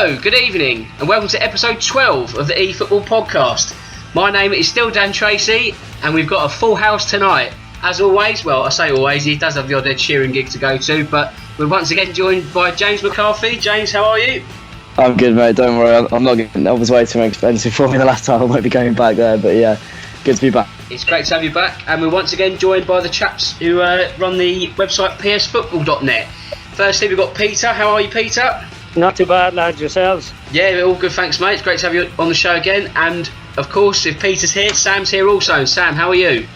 Hello, good evening, and welcome to episode 12 of the eFootball podcast. My name is still Dan Tracy, and we've got a full house tonight. As always, well, I say always, he does have the odd Ed Sheeran gig to go to, but we're once again joined by James McCarthy. James, how are you? I'm good, mate, don't worry, I'm not getting, that was way too expensive for me the last time. I won't be going back there, but yeah, good to be back. It's great to have you back, and we're once again joined by the chaps who run the website psfootball.net. Firstly, we've got Peter. How are you, Peter? Not too bad, lads. Yourselves? Yeah, all good, thanks, mate. It's great to have you on the show again. And, of course, if Peter's here, Sam's here also. Sam, how are you?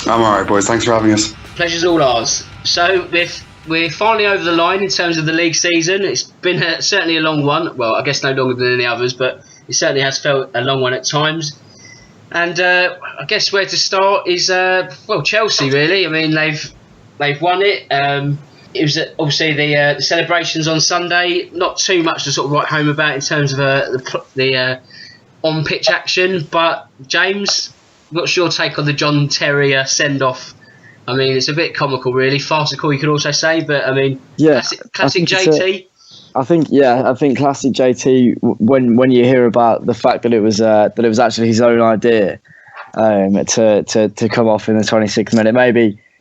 I'm alright, boys. Thanks for having us. Pleasure's all ours. So, we're finally over the line in terms of the league season. It's been certainly a long one. Well, I guess no longer than any others, but it certainly has felt a long one at times. And I guess where to start is, Chelsea, really. I mean, they've won it. It was obviously the celebrations on Sunday. Not too much to sort of write home about in terms of the on-pitch action. But James, what's your take on the John Terry send-off? I mean, it's a bit comical, really. Farcical, you could also say. But I mean, yeah, classic JT. I think classic JT. When you hear about the fact that it was actually his own idea to come off in the 26th minute,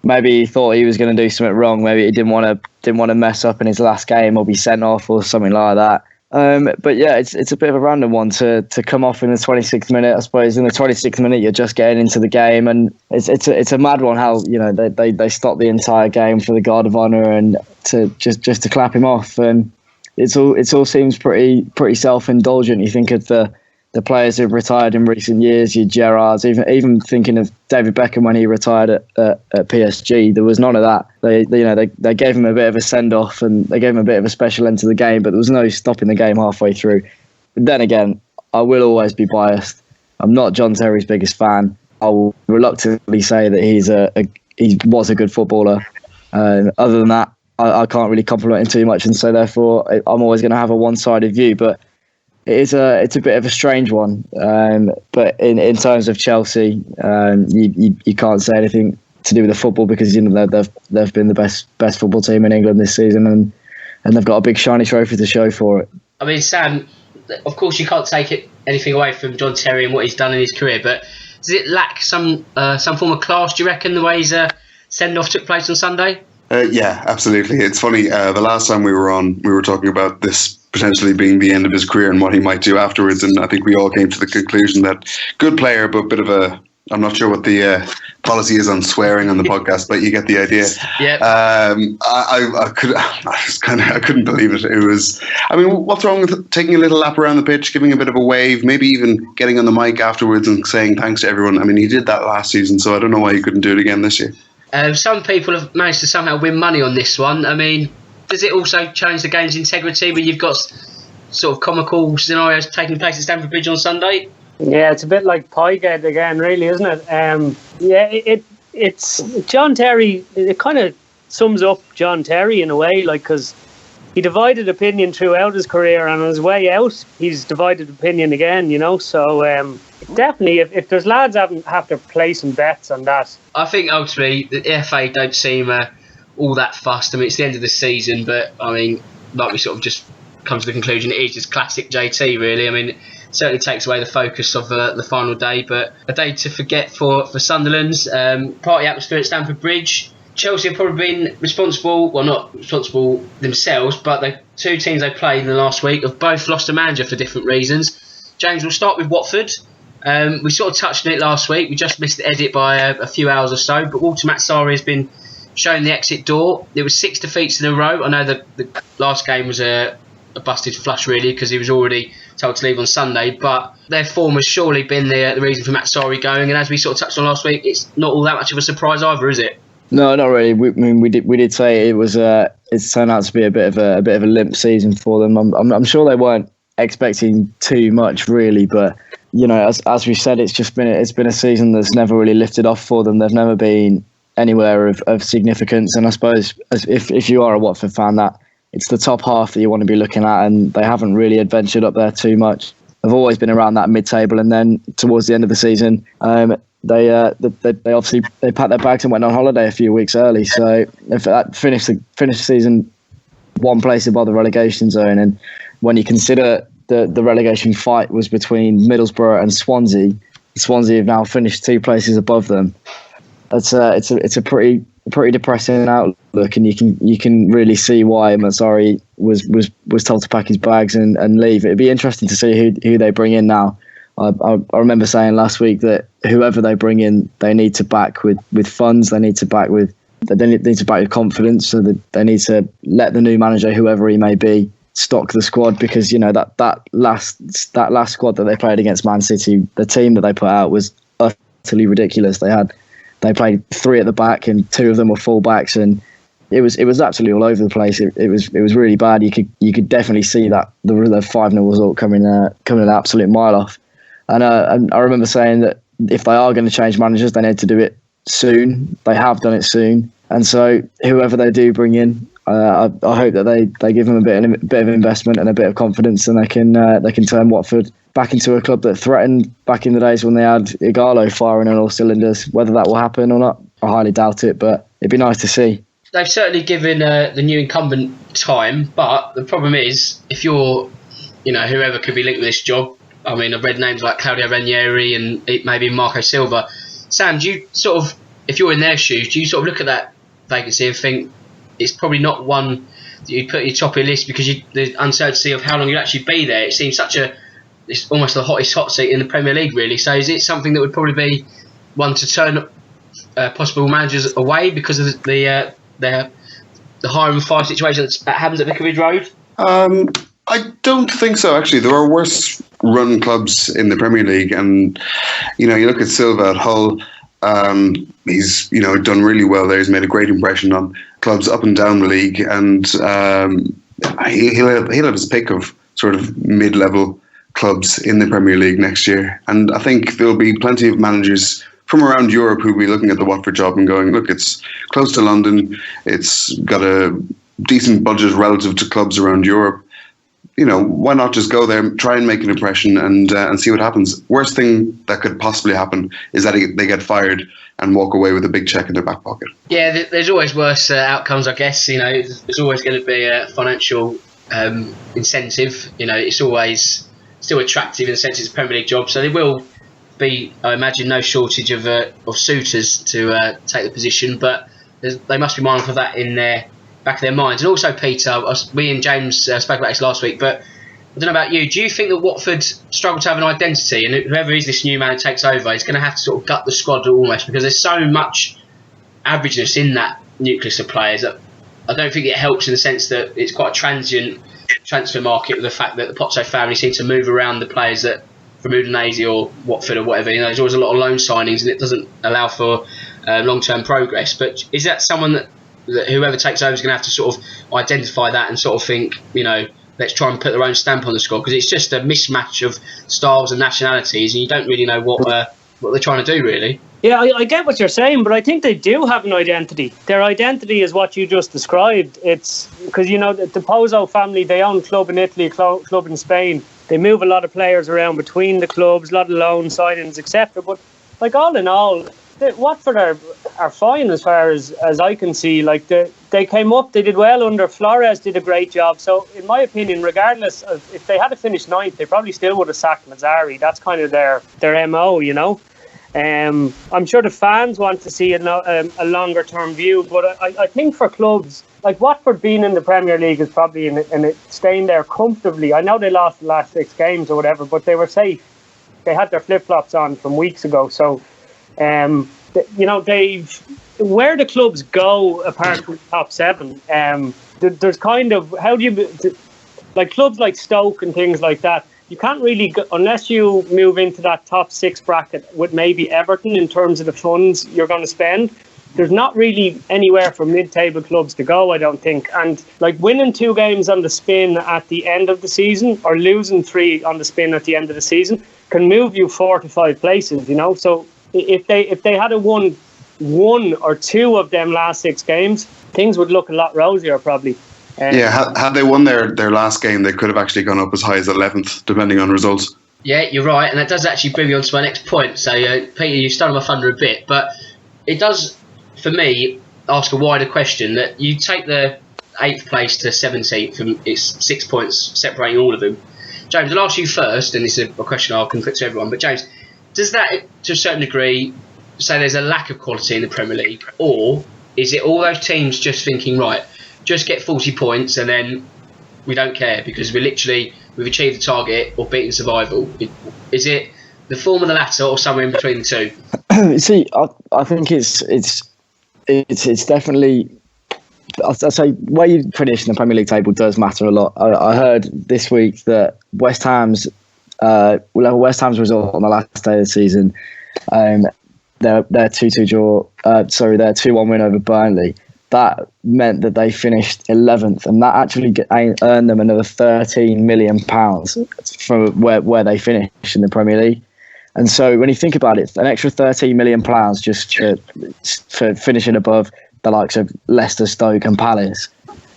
maybe he thought he was going to do something wrong. Maybe he didn't want to mess up in his last game or be sent off or something like that. But yeah, it's a bit of a random one to come off in the 26th minute. I suppose in the 26th minute you're just getting into the game, and it's a mad one how they stop the entire game for the guard of honour and to just to clap him off, and it all seems pretty self-indulgent. You think of the players who've retired in recent years, your Gerrards, even thinking of David Beckham when he retired at PSG, there was none of that. They gave him a bit of a send-off and they gave him a bit of a special end to the game, but there was no stopping the game halfway through. But then again, I will always be biased. I'm not John Terry's biggest fan. I will reluctantly say that he was a good footballer. Other than that, I can't really compliment him too much, and so therefore I'm always going to have a one-sided view. But it's a bit of a strange one, but in terms of Chelsea, you can't say anything to do with the football because they've been the best football team in England this season, and they've got a big shiny trophy to show for it. I mean, Sam, of course you can't take anything away from John Terry and what he's done in his career, but does it lack some form of class? Do you reckon the way his send-off took place on Sunday? Yeah, absolutely. It's funny. The last time we were on, we were talking about this potentially being the end of his career and what he might do afterwards. And I think we all came to the conclusion that good player, but bit of I'm not sure what the policy is on swearing on the podcast, but you get the idea. Yeah. I couldn't believe it. It was, I mean, what's wrong with taking a little lap around the pitch, giving a bit of a wave, maybe even getting on the mic afterwards and saying thanks to everyone. I mean, he did that last season, so I don't know why he couldn't do it again this year. Some people have managed to somehow win money on this one. I mean, does it also challenge the game's integrity when you've got sort of comical scenarios taking place at Stamford Bridge on Sunday? Yeah, it's a bit like Piegate again, really, isn't it? It's John Terry. It kind of sums up John Terry in a way, like, because he divided opinion throughout his career, and on his way out, he's divided opinion again. So definitely, if there's lads have to play some bets on that. I think ultimately the FA don't seem all that fussed. I mean, it's the end of the season, but I mean, like we sort of just come to the conclusion, it is just classic JT, really. I mean, it certainly takes away the focus of the final day, but a day to forget for Sunderland's party atmosphere at Stamford Bridge. Chelsea have probably been responsible, well, not responsible themselves, but the two teams they played in the last week have both lost a manager for different reasons. James, we'll start with Watford. We sort of touched on it last week. We just missed the edit by a few hours or so, but Walter Matsari has been shown the exit door. There was 6 defeats in a row. I know that the last game was a busted flush, really, because he was already told to leave on Sunday, but their form has surely been the reason for Matsari going, and as we sort of touched on last week, it's not all that much of a surprise either, is it? No, not really. We did say it was it's turned out to be a bit of a limp season for them. I'm sure they weren't expecting too much, really, but as we've said, it's been a season that's never really lifted off for them. They've never been anywhere of significance, and I suppose if you are a Watford fan, that it's the top half that you want to be looking at, and they haven't really adventured up there too much. They've always been around that mid-table, and then towards the end of the season, they obviously packed their bags and went on holiday a few weeks early. So if that finished the season one place above the relegation zone, and when you consider the relegation fight was between Middlesbrough and Swansea. Swansea have now finished 2 places above them. It's a pretty depressing outlook, and you can really see why Mazzari was told to pack his bags and leave. It'd be interesting to see who they bring in now. I remember saying last week that whoever they bring in, they need to back with funds. They need to back with confidence. So that they need to let the new manager, whoever he may be, stock the squad, because that last squad that they played against Man City, the team that they put out was utterly ridiculous. They played 3 at the back and 2 of them were full backs, and it was absolutely all over the place. It was really bad. You could definitely see that the 5-0 result coming an absolute mile off. And I remember saying that if they are going to change managers, they need to do it soon. They have done it soon, and so whoever they do bring in, I hope that they give them a bit of investment and a bit of confidence, and they can turn Watford back into a club that threatened back in the days when they had Igalo firing on all cylinders. Whether that will happen or not, I highly doubt it, but it'd be nice to see. They've certainly given the new incumbent time, but the problem is, if you're, whoever could be linked with this job, I mean, I've read names like Claudio Ranieri and maybe Marco Silva. Sam, do you sort of, if you're in their shoes, do you sort of look at that vacancy and think it's probably not one that you'd put at your top of your list because the uncertainty of how long you'd actually be there? It seems it's almost the hottest hot seat in the Premier League, really. So is it something that would probably be one to turn possible managers away because of the hire and fire situation that happens at Vicarage Road? I don't think so, actually. There are worse run clubs in the Premier League, and you look at Silva at Hull. He's done really well there. He's made a great impression on clubs up and down the league, and he'll have his pick of sort of mid-level clubs in the Premier League next year. And I think there'll be plenty of managers from around Europe who'll be looking at the Watford job and going, look, it's close to London, it's got a decent budget relative to clubs around Europe. Why not just go there, try and make an impression and see what happens? Worst thing that could possibly happen is that they get fired and walk away with a big check in their back pocket. Yeah, there's always worse outcomes, I guess. There's always going to be a financial incentive. It's always still attractive in the sense it's a Premier League job, so there will be, I imagine, no shortage of suitors to take the position, but they must be mindful of that in their back of their minds. And also, Peter, we and James spoke about this last week, but I don't know about you, do you think that Watford struggle to have an identity, and whoever is this new man who takes over is going to have to sort of gut the squad almost, because there's so much averageness in that nucleus of players that I don't think it helps in the sense that it's quite a transient transfer market with the fact that the Pozzo family seem to move around the players that from Udinese or Watford or whatever. There's always a lot of loan signings and it doesn't allow for long-term progress. But is that someone that whoever takes over is going to have to sort of identify that and sort of think, let's try and put their own stamp on the squad, because it's just a mismatch of styles and nationalities and you don't really know what they're trying to do, really. Yeah, I get what you're saying, but I think they do have an identity. Their identity is what you just described. It's because, the Pozzo family, they own a club in Italy, a club in Spain. They move a lot of players around between the clubs, a lot of loan signings, etc. But all in all, Watford are fine as far as I can see. They came up, they did well under Flores, did a great job. So in my opinion, regardless of if they had finished ninth, they probably still would have sacked Mazzari. That's kind of their MO, I'm sure the fans want to see a longer term view, but I think for clubs like Watford, being in the Premier League is probably staying there comfortably. I know they lost the last 6 games or whatever, but they were safe. They had their flip flops on from weeks ago. So, they've where the clubs go apart from the top 7. There's kind of clubs like Stoke and things like that. You can't really go, unless you move into that top 6 bracket with maybe Everton in terms of the funds you're going to spend. There's not really anywhere for mid-table clubs to go, I don't think. And winning 2 games on the spin at the end of the season or losing 3 on the spin at the end of the season can move you 4 to 5 places, So if they had won 1 or 2 of them last 6 games, things would look a lot rosier probably. Had they won their last game, they could have actually gone up as high as 11th, depending on results. Yeah, you're right, and that does actually bring me on to my next point. So, Peter, you've stolen my thunder a bit, but it does, for me, ask a wider question that you take the 8th place to 17th, and it's 6 points separating all of them. James, I'll ask you first, and this is a question I can put to everyone. But James, does that, to a certain degree, say there's a lack of quality in the Premier League, or is it all those teams just thinking, right, just get 40 points and then we don't care because we've achieved the target or beaten survival? Is it the former the latter, or somewhere in between the two? See, I think it's definitely. I'd say where you finish in the Premier League table does matter a lot. I heard this week that West Ham's result on the last day of the season, their 2-2 draw, their 2-1 win over Burnley, that meant that they finished 11th, and that actually earned them another £13 million from where they finished in the Premier League. And so when you think about it, an extra £13 million just for finishing above the likes of Leicester, Stoke and Palace,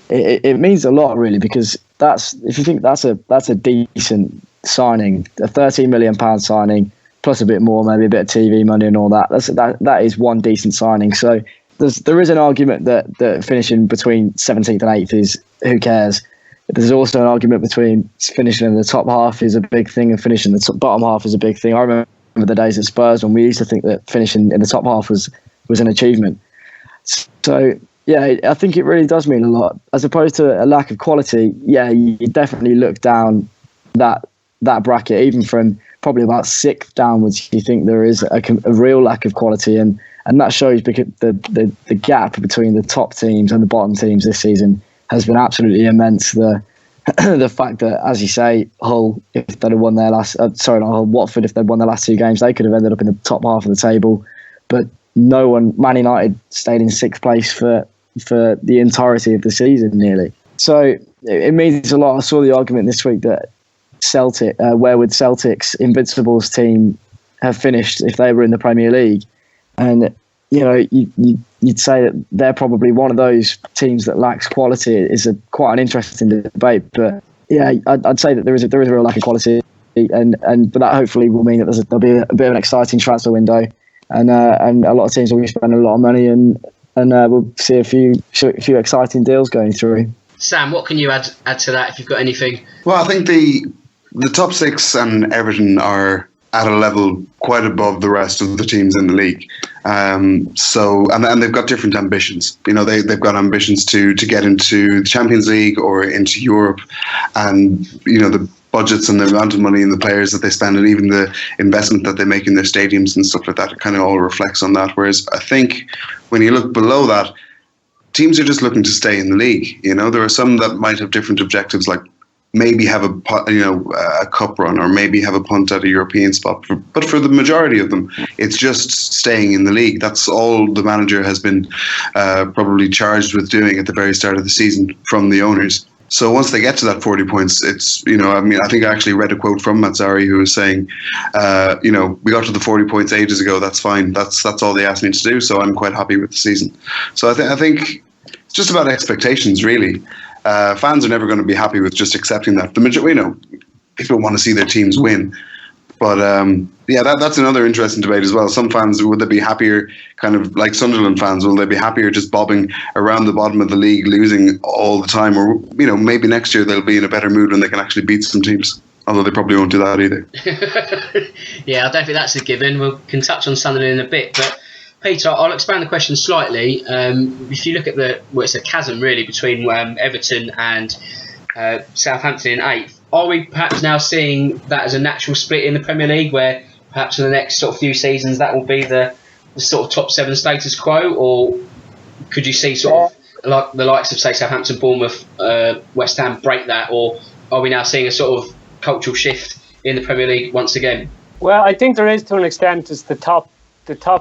it means a lot, really, because if you think that's a decent signing, a £13 million signing plus a bit more, maybe a bit of TV money and all that. That is one decent signing. So there is an argument that finishing between 17th and 8th is who cares. There's also an argument between finishing in the top half is a big thing and finishing in the bottom half is a big thing. I remember the days at Spurs when we used to think that finishing in the top half was an achievement. So, yeah, I think it really does mean a lot. As opposed to a lack of quality, yeah, you definitely look down that bracket, even from probably about 6th downwards, you think there is a real lack of quality. And that shows because the gap between the top teams and the bottom teams this season has been absolutely immense. The fact that, as you say, Hull, if they'd have won their Watford, if they'd won their last 2 games, they could have ended up in the top half of the table. But Man United stayed in 6th place for the entirety of the season, nearly. So it means a lot. I saw the argument this week that where would Celtic's Invincibles team have finished if they were in the Premier League? And you'd say that they're probably one of those teams that lacks quality. It's quite an interesting debate, but yeah, I'd say that there is a real lack of quality, but that hopefully will mean that there'll be a bit of an exciting transfer window, and a lot of teams will be spending a lot of money, and we'll see a few exciting deals going through. Sam, what can you add to that if you've got anything? Well, I think the top 6 and Everton are at a level quite above the rest of the teams in the league. So they've got different ambitions. They've got ambitions to get into the Champions League or into Europe, and the budgets and the amount of money and the players that they spend and even the investment that they make in their stadiums and stuff like that, it kind of all reflects on that. Whereas I think when you look below that, teams are just looking to stay in the league. There are some that might have different objectives, like maybe have a cup run or maybe have a punt at a European spot. But for the majority of them, it's just staying in the league. That's all the manager has been probably charged with doing at the very start of the season from the owners. So once they get to that 40 points, it's, I think I actually read a quote from Mazzari who was saying, we got to the 40 points ages ago. That's fine. That's all they asked me to do. So I'm quite happy with the season. So I think it's just about expectations, really. Fans are never going to be happy with just accepting that. People want to see their teams win. But that's another interesting debate as well. Some fans, would they be happier, kind of like Sunderland fans, will they be happier just bobbing around the bottom of the league, losing all the time? Or, maybe next year they'll be in a better mood when they can actually beat some teams. Although they probably won't do that either. Yeah, I don't think that's a given. We can touch on Sunderland in a bit. But Peter, I'll expand the question slightly. If you look at it's a chasm really between Everton and Southampton in 8th. Are we perhaps now seeing that as a natural split in the Premier League, where perhaps in the next sort of few seasons that will be the sort of top 7 status quo, or could you see sort of like the likes of, say, Southampton, Bournemouth, West Ham break that, or are we now seeing a sort of cultural shift in the Premier League once again? Well, I think there is to an extent. It's the top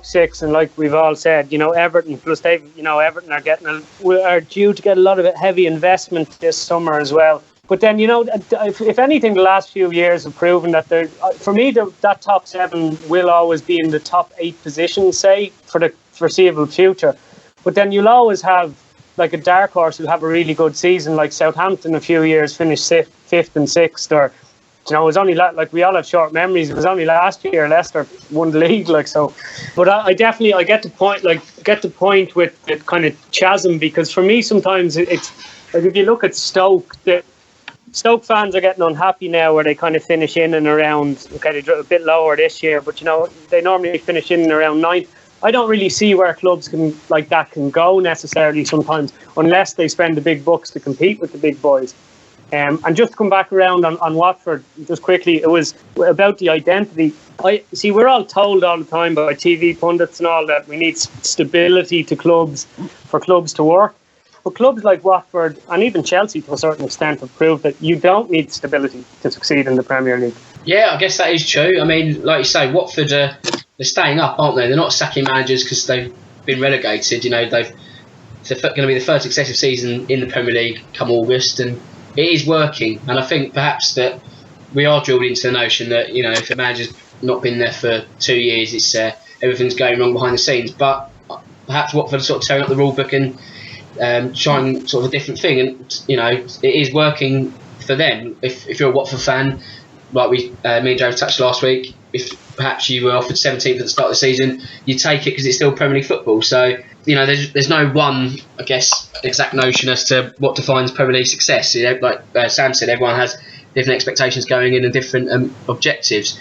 6, and like we've all said, Everton plus Everton are due to get a lot of heavy investment this summer as well. But then, if anything, the last few years have proven that for me, that top 7 will always be in the top 8 position, say, for the foreseeable future. But then you'll always have like a dark horse who'll have a really good season, like Southampton a few years finished 5th and 6th, or it was only like we all have short memories. It was only last year Leicester won the league, like so. But I definitely get the point with the kind of chasm, because for me sometimes it's like if you look at Stoke, Stoke fans are getting unhappy now where they kind of finish in and around, okay, they're a bit lower this year, but they normally finish in and around 9th. I don't really see where clubs can go necessarily sometimes unless they spend the big bucks to compete with the big boys. And just to come back around on Watford, just quickly, it was about the identity. We're all told all the time by TV pundits and all that we need stability to clubs for clubs to work. But clubs like Watford and even Chelsea to a certain extent have proved that you don't need stability to succeed in the Premier League. Yeah, I guess that is true. I mean, like you say, Watford they're staying up, aren't they? They're not sacking managers because they've been relegated. They're going to be the first successive season in the Premier League come August, and it is working. And I think perhaps that we are drilled into the notion that if a manager's not been there for 2 years, it's everything's going wrong behind the scenes. But perhaps Watford are sort of tearing up the rule book and trying sort of a different thing, and it is working for them. If you're a Watford fan, like me and Joe touched last week, if perhaps you were offered 17th at the start of the season, you take it because it's still Premier League football. So there's no one, I guess, exact notion as to what defines Premier League success. Like Sam said, everyone has different expectations going in and different objectives.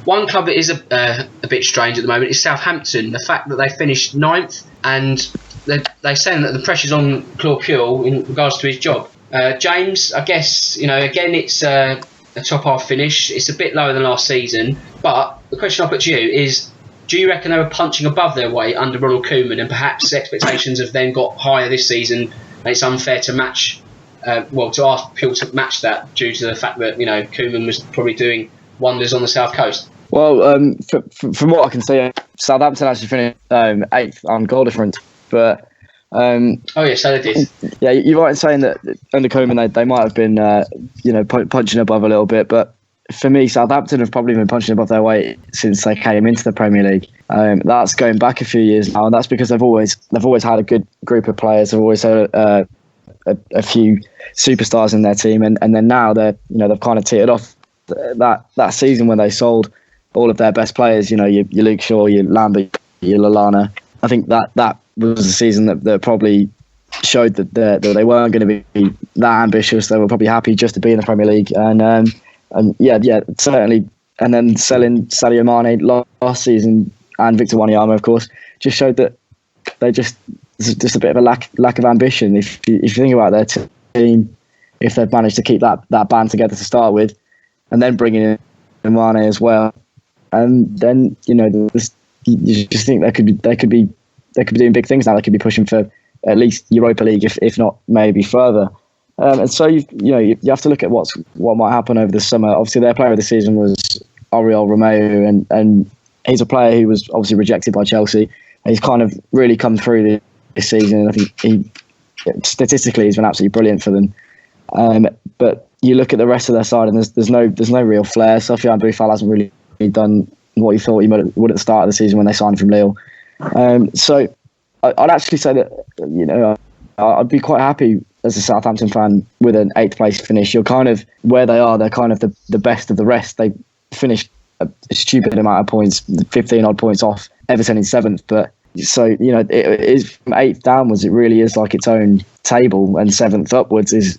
One club that is a bit strange at the moment is Southampton. The fact that they finished 9th and they're saying that the pressure's on Claude Puel in regards to his job. James, I guess, again, it's a top half finish. It's a bit lower than last season. But the question I put to you is, do you reckon they were punching above their weight under Ronald Koeman, and perhaps expectations have then got higher this season, and it's unfair to match, to ask Puel to match that due to the fact that, Koeman was probably doing wonders on the South Coast? Well, from what I can see, Southampton actually finished 8th on goal difference. But so they did. Yeah, you're right in saying that under Koeman they might have been punching above a little bit, but for me, Southampton have probably been punching above their weight since they came into the Premier League. That's going back a few years now, and that's because they've always had a good group of players. They've always had a few superstars in their team, and then now they've kind of teetered off that season when they sold all of their best players. Your Luke Shaw, your Lambert, your Lallana. I think that was a season that probably showed that they weren't going to be that ambitious. They were probably happy just to be in the Premier League, and certainly. And then selling Sadio Mane last season and Victor Wanyama, of course, just showed that there's just a bit of a lack of ambition. If you think about their team, if they've managed to keep that band together to start with, and then bringing in Mane as well, and then you just think they could be doing big things now. They could be pushing for at least Europa League, if not maybe further. And so you have to look at what might happen over the summer. Obviously, their player of the season was Oriol Romeu, and he's a player who was obviously rejected by Chelsea. And he's kind of really come through this season, and I think he statistically he's been absolutely brilliant for them. But you look at the rest of their side, and there's no real flair. Sofiane Boufal hasn't really done what he thought he would at the start of the season when they signed from Lille. So I'd actually say that I'd be quite happy as a Southampton fan with an 8th place finish. You're kind of where they are. They're kind of the best of the rest. They finished a stupid amount of points, 15 odd points off Everton in 7th. But so it is from 8th downwards. It really is like its own table, and 7th upwards is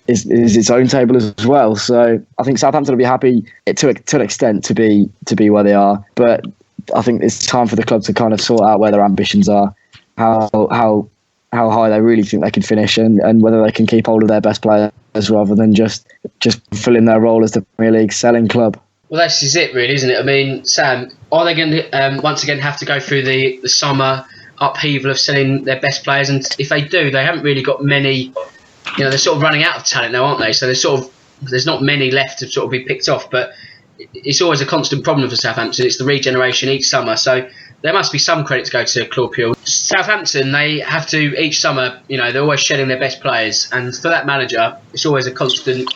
its own table as well. So I think Southampton will be happy to an extent to be where they are. But I think it's time for the club to kind of sort out where their ambitions are, how high they really think they can finish, and whether they can keep hold of their best players rather than just filling their role as the Premier League selling club. Well, this is it, really, isn't it? I mean, Sam, are they going to once again have to go through the summer upheaval of selling their best players? And if they do, they haven't really got many. They're sort of running out of talent now, aren't they? So there's not many left to sort of be picked off. But it's always a constant problem for Southampton. It's the regeneration each summer. So there must be some credit to go to Claude Puel. Southampton, they have to each summer. They're always shedding their best players, and for that manager, it's always a constant.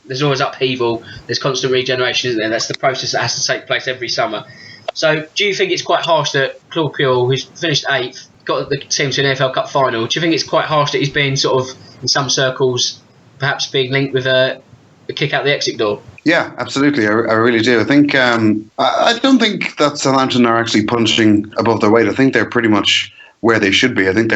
There's always upheaval. There's constant regeneration, isn't there? That's the process that has to take place every summer. So, do you think it's quite harsh that Claude Puel, who's finished 8th, got the team to an AFL Cup final? Do you think it's quite harsh that he's been sort of in some circles, perhaps being linked with a kick out the exit door? Yeah, absolutely. I really do. I think I don't think that Southampton are actually punching above their weight. I think they're pretty much where they should be. I think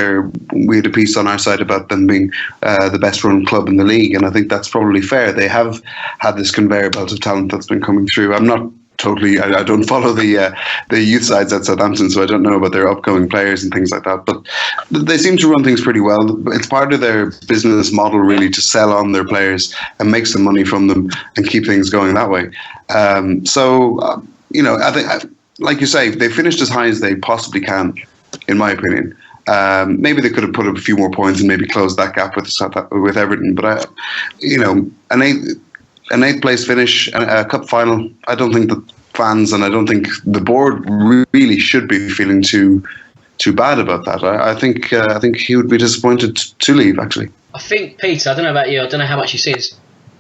we had a piece on our side about them being the best run club in the league, and I think that's probably fair. They have had this conveyor belt of talent that's been coming through. I'm not totally. I don't follow the youth sides at Southampton, so I don't know about their upcoming players and things like that. But they seem to run things pretty well. It's part of their business model, really, to sell on their players and make some money from them and keep things going that way. I think, like you say, they finished as high as they possibly can, in my opinion. Maybe they could have put up a few more points and maybe closed that gap with Everton. But an eighth place finish, a cup final, I don't think the fans and I don't think the board really should be feeling too bad about that. I think he would be disappointed to leave, actually. I think, Peter, I don't know about you, I don't know how much you see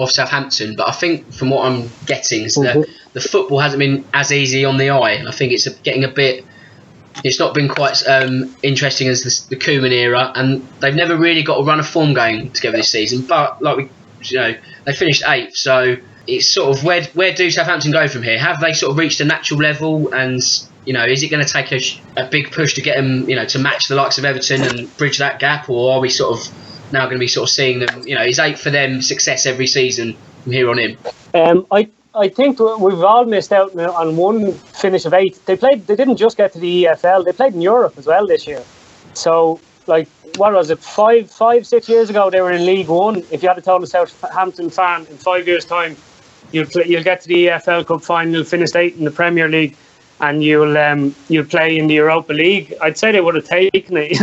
of Southampton, but I think from what I'm getting is that the football hasn't been as easy on the eye. I think it's getting a bit. It's not been quite interesting as the Koeman era, and they've never really got a run of form going together this season. But they finished 8th, so it's sort of where do Southampton go from here? Have they sort of reached a natural level, and is it going to take a big push to get them to match the likes of Everton and bridge that gap, or are we sort of now going to be sort of seeing them? Is 8 for them success every season from here on in? I think we've all missed out on one finish of 8. They didn't just get to the EFL, they played in Europe as well this year. So, what was it, 6 years ago they were in League One. If you had told a Southampton fan in 5 years' time, you'll get to the EFL Cup final, finish 8th in the Premier League, and you'll play in the Europa League, I'd say they would have taken it,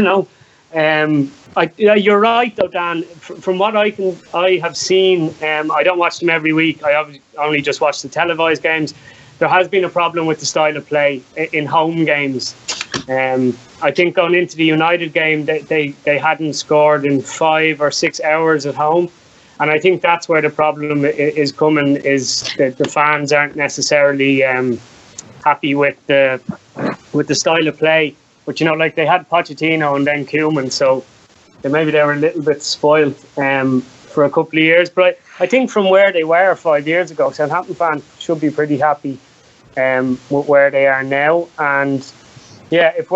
You're right though, Dan. From what I have seen, I don't watch them every week. I only just watch the televised games. There has been a problem with the style of play in home games. I think going into the United game, they hadn't scored in 5 or 6 hours at home, and I think that's where the problem is coming. Is that the fans aren't necessarily happy with the style of play. But they had Pochettino and then Koeman, so maybe they were a little bit spoiled for a couple of years. But I think from where they were 5 years ago, Southampton fans should be pretty happy with where they are now. And yeah, if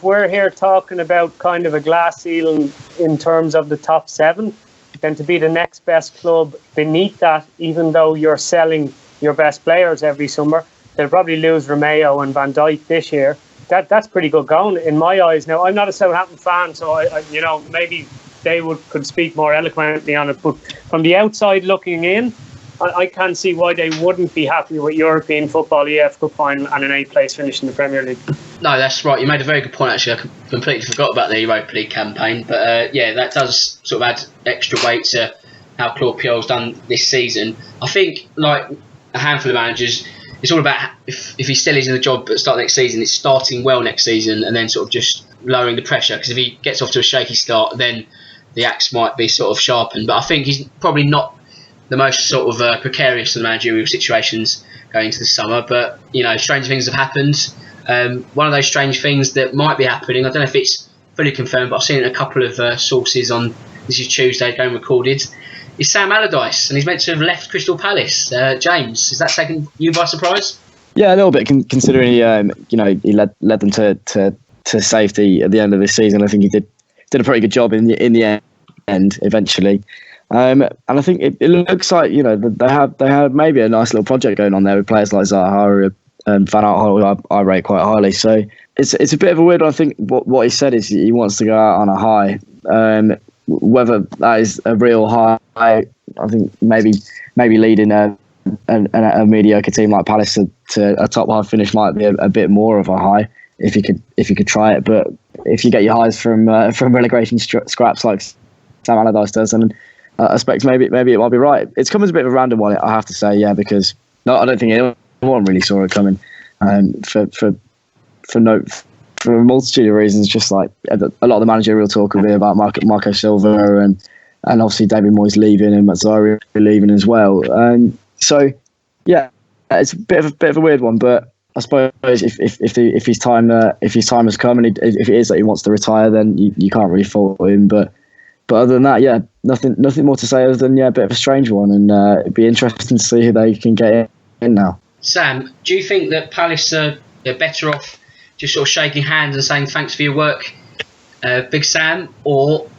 we're here talking about kind of a glass ceiling in terms of the top 7, then to be the next best club beneath that, even though you're selling your best players every summer, they'll probably lose Romeo and Van Dijk this year. That's pretty good going in my eyes. Now, I'm not a Southampton fan, so I maybe they could speak more eloquently on it. But from the outside looking in, I can't see why they wouldn't be happy with European football, EF Cup final, and an 8th place finish in the Premier League. No, that's right. You made a very good point. Actually, I completely forgot about the Europa League campaign, but that does sort of add extra weight to how Claude Puel's done this season. I think, like a handful of managers, it's all about if he still is in the job at the start of next season, it's starting well next season and then sort of just lowering the pressure. Because if he gets off to a shaky start, then the axe might be sort of sharpened. But I think he's probably not the most sort of precarious of the managerial situations going into the summer. But, strange things have happened. One of those strange things that might be happening, I don't know if it's fully confirmed, but I've seen it in a couple of sources on, this is Tuesday, going recorded, is Sam Allardyce, and he's meant to have left Crystal Palace. James, is that taken you by surprise? Yeah, a little bit, considering he led them to safety at the end of this season. I think he did a pretty good job in the end eventually. And I think it looks like they have maybe a nice little project going on there with players like Zaha and Van Aanholt, who I rate quite highly. So it's a bit of a weird one. I think what he said is he wants to go out on a high. Whether that is a real high, I think maybe leading a mediocre team like Palace to a top half finish might be a bit more of a high if you could try it. But if you get your highs from relegation scraps like Sam Allardyce does, and I expect maybe it might be right. It's come as a bit of a random one, I have to say, I don't think anyone really saw it coming. For a multitude of reasons, just like a lot of the managerial talk will be about Marco Silva and obviously David Moyes leaving and Mazzari leaving as well. So yeah, it's a bit of a weird one, but I suppose if his time has come and if it is that he wants to retire, then you can't really fault him. But other than that, nothing more to say other than a bit of a strange one, and it'd be interesting to see who they can get in now. Sam, do you think that Palace are better off just sort of shaking hands and saying thanks for your work Big Sam, or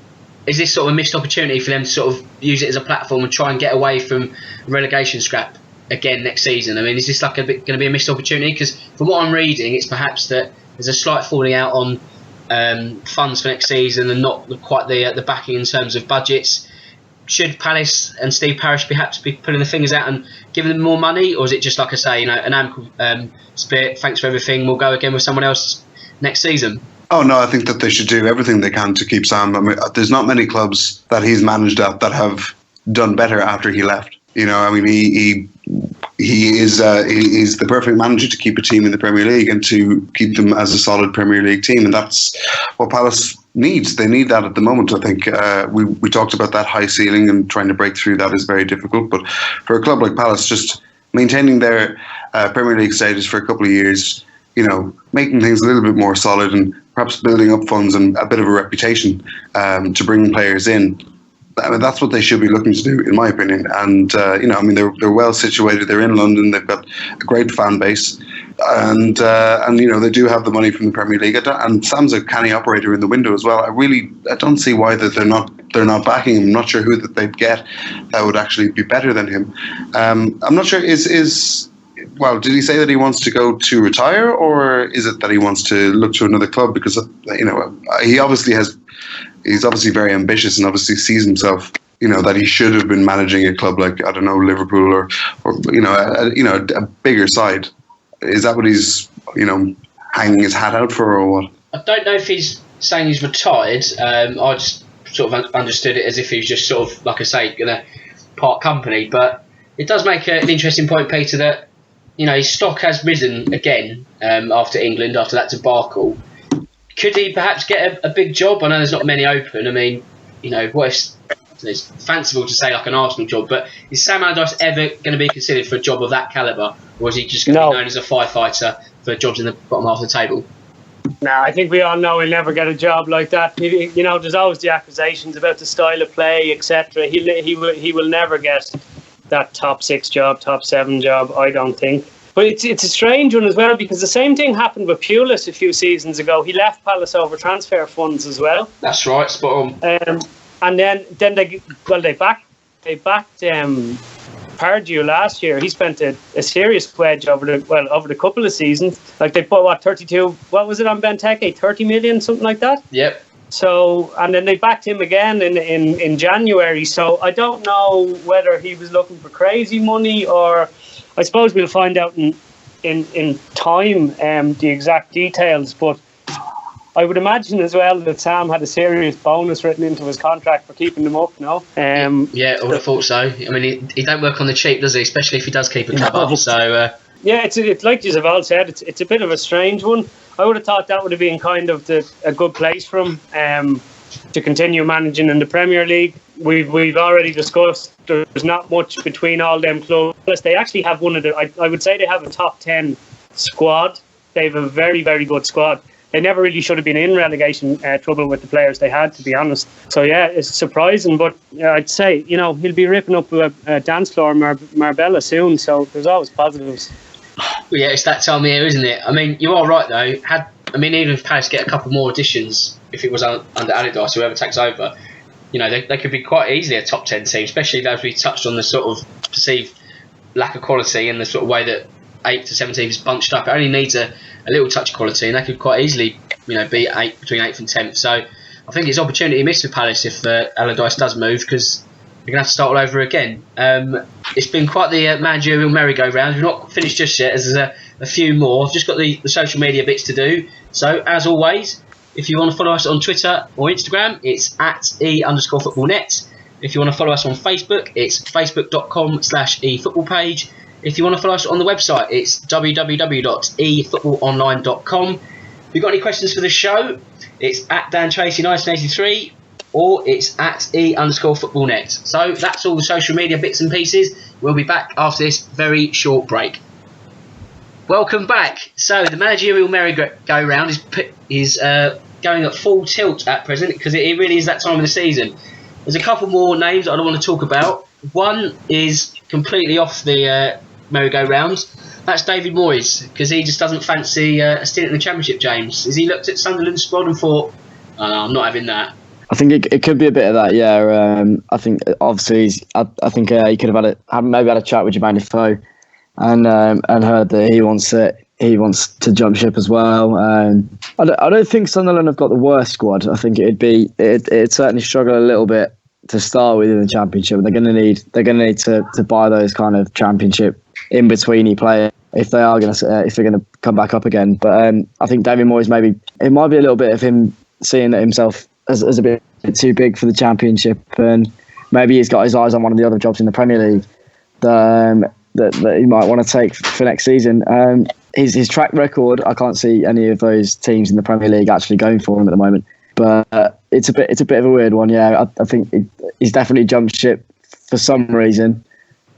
is this sort of a missed opportunity for them to sort of use it as a platform and try and get away from relegation scrap again next season? I mean, is this like going to be a missed opportunity? Because from what I'm reading, it's perhaps that there's a slight falling out on funds for next season and not quite the backing in terms of budgets. Should Palace and Steve Parish perhaps be pulling the fingers out and giving them more money, or is it just like I say, an amicable split? Thanks for everything. We'll go again with someone else next season. Oh no, I think that they should do everything they can to keep Sam. I mean, there's not many clubs that he's managed at that have done better after he left. I mean, he's the perfect manager to keep a team in the Premier League and to keep them as a solid Premier League team, and that's what Palace needs. They need that at the moment. I think we talked about that high ceiling, and trying to break through that is very difficult. But for a club like Palace, just maintaining their Premier League status for a couple of years, making things a little bit more solid, and perhaps building up funds and a bit of a reputation to bring players in. I mean, that's what they should be looking to do, in my opinion. And I mean, they're well situated. They're in London. They've got a great fan base, and they do have the money from the Premier League. And Sam's a canny operator in the window as well. I don't see why that they're not backing him. I'm not sure who that they'd get that would actually be better than him. I'm not sure. Well, did he say that he wants to go to retire, or is it that he wants to look to another club? Because he's obviously very ambitious and obviously sees himself, that he should have been managing a club like, I don't know, Liverpool or a bigger side. Is that what he's hanging his hat out for, or what? I don't know if he's saying he's retired. I just sort of understood it as if he's just sort of, like I say, going to part company. But it does make an interesting point, Peter, that his stock has risen again after England, after that debacle. Could he perhaps get a big job? I know there's not many open. I mean, it's fanciful to say like an Arsenal job, but is Sam Allardyce ever going to be considered for a job of that calibre, or is he just going to be known as a firefighter for jobs in the bottom half of the table? No, I think we all know he'll never get a job like that. There's always the accusations about the style of play, etc. He will never get that top 6 job, top 7 job, I don't think. But it's a strange one as well, because the same thing happened with Pulis a few seasons ago. He left Palace over transfer funds as well. That's right, spot on. And then they backed Pardew last year. He spent a serious wedge over the couple of seasons. Like they put 32. What was it on Benteke? 30 million, something like that. Yep. So, and then they backed him again in January. So I don't know whether he was looking for crazy money, or I suppose we'll find out in time the exact details. But I would imagine as well that Sam had a serious bonus written into his contract for keeping them up. No. Yeah, I would have thought so. I mean, he don't work on the cheap, does he? Especially if he does keep a club up. So. Yeah, it's like you've all said. It's a bit of a strange one. I would have thought that would have been kind of a good place for him to continue managing in the Premier League. We've already discussed there's not much between all them clubs. They actually have one of the. I would say they have a top 10 squad. They have a very, very good squad. They never really should have been in relegation trouble with the players they had, to be honest. So yeah, it's surprising, but I'd say he'll be ripping up a dance floor Marbella soon. So there's always positives. Well, yeah, it's that time of year, isn't it? I mean, you are right though. Even if Palace get a couple more additions, if it was under Allardyce, whoever takes over, they could be quite easily a top 10 team, especially as we touched on the sort of perceived lack of quality and the sort of way that 8 to 17 is bunched up. It only needs a little touch of quality, and they could quite easily, be between 8th and 10th. So I think it's opportunity missed for Palace if Allardyce does move, because they're going to have to start all over again. It's been quite the managerial merry-go-round. We've not finished just yet, as there's a few more. I've just got the social media bits to do. So, as always, if you want to follow us on Twitter or Instagram, it's @e_footballnet. If you want to follow us on Facebook, it's facebook.com/efootballpage. If you want to follow us on the website, it's www.efootballonline.com. If you've got any questions for the show, it's @DanTracy1983. Or it's @e_footballnet. So that's all the social media bits and pieces. We'll be back after this very short break. Welcome back. So the managerial merry-go-round is going at full tilt at present, because it really is that time of the season. There's a couple more names that I want to talk about. One is completely off the merry-go-round. That's David Moyes, because he just doesn't fancy a stint in the Championship, James. Has he looked at Sunderland's squad and thought, I'm not having that. I think it could be a bit of that, yeah. I think obviously I think he could have maybe had a chat with Jermaine Defoe and heard that he wants to jump ship as well. I don't think Sunderland have got the worst squad. I think it'd certainly struggle a little bit to start with in the Championship. They're going to need to buy those kind of Championship in betweeny players if they're going to come back up again. But I think David Moyes, maybe it might be a little bit of him seeing himself as a bit too big for the Championship, and maybe he's got his eyes on one of the other jobs in the Premier League that he might want to take for next season. His track record, I can't see any of those teams in the Premier League actually going for him at the moment. But it's a bit of a weird one. Yeah, I think he's definitely jumped ship for some reason,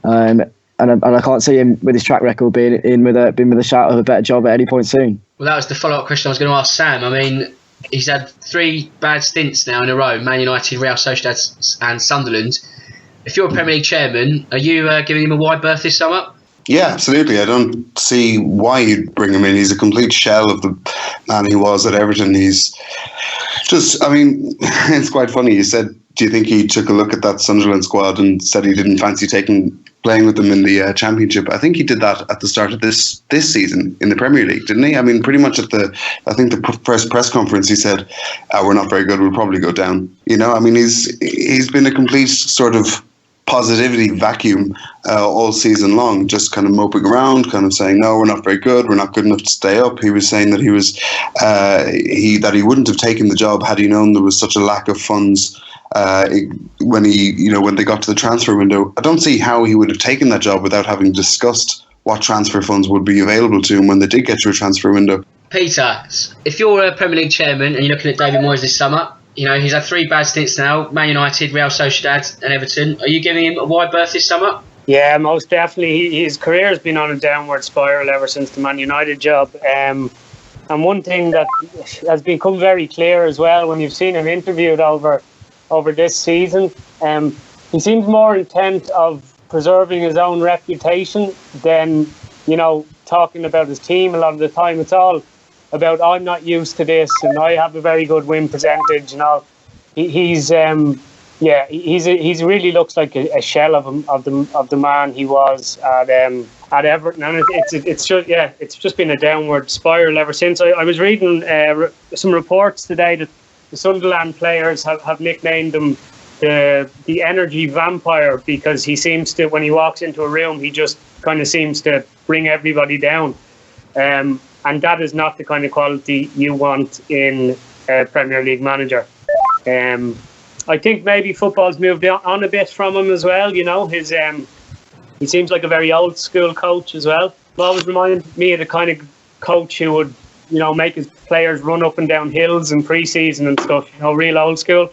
and I can't see him with his track record being with a shout of a better job at any point soon. Well, that was the follow-up question I was going to ask Sam. I mean, he's had 3 bad stints now in a row: Man United, Real Sociedad, and Sunderland. If you're a Premier League chairman, are you giving him a wide berth this summer? Yeah, absolutely. I don't see why you'd bring him in. He's a complete shell of the man he was at Everton. He's just, I mean, it's quite funny. You said, do you think he took a look at that Sunderland squad and said he didn't fancy playing with them in the Championship? I think he did that at the start of this season in the Premier League, didn't he? I mean, pretty much the press conference, he said, we're not very good, we'll probably go down. You know, I mean, he's been a complete sort of positivity vacuum all season long, just kind of moping around, kind of saying, no, we're not very good, we're not good enough to stay up. He was saying that he wouldn't have taken the job had he known there was such a lack of funds when they got to the transfer window. I don't see how he would have taken that job without having discussed what transfer funds would be available to him when they did get to a transfer window. Peter, if you're a Premier League chairman and you're looking at David Moyes this summer, you know, he's had 3 bad stints now: Man United, Real Sociedad and Everton. Are you giving him a wide berth this summer? Yeah, most definitely. His career has been on a downward spiral ever since the Man United job. And one thing that has become very clear as well when you've seen him interviewed over this season, he seems more intent of preserving his own reputation than, talking about his team. A lot of the time it's all about, I'm not used to this and I have a very good win percentage and all. He's really looks like a shell of the man he was at Everton, and it's just been a downward spiral ever since. I was reading some reports today that the Sunderland players have nicknamed him the energy vampire, because he seems to, when he walks into a room, he just kind of seems to bring everybody down. And that is not the kind of quality you want in a Premier League manager. I think maybe football's moved on a bit from him as well. He seems like a very old school coach as well. He always reminded me of the kind of coach who would, make his players run up and down hills in pre-season and stuff. Real old school.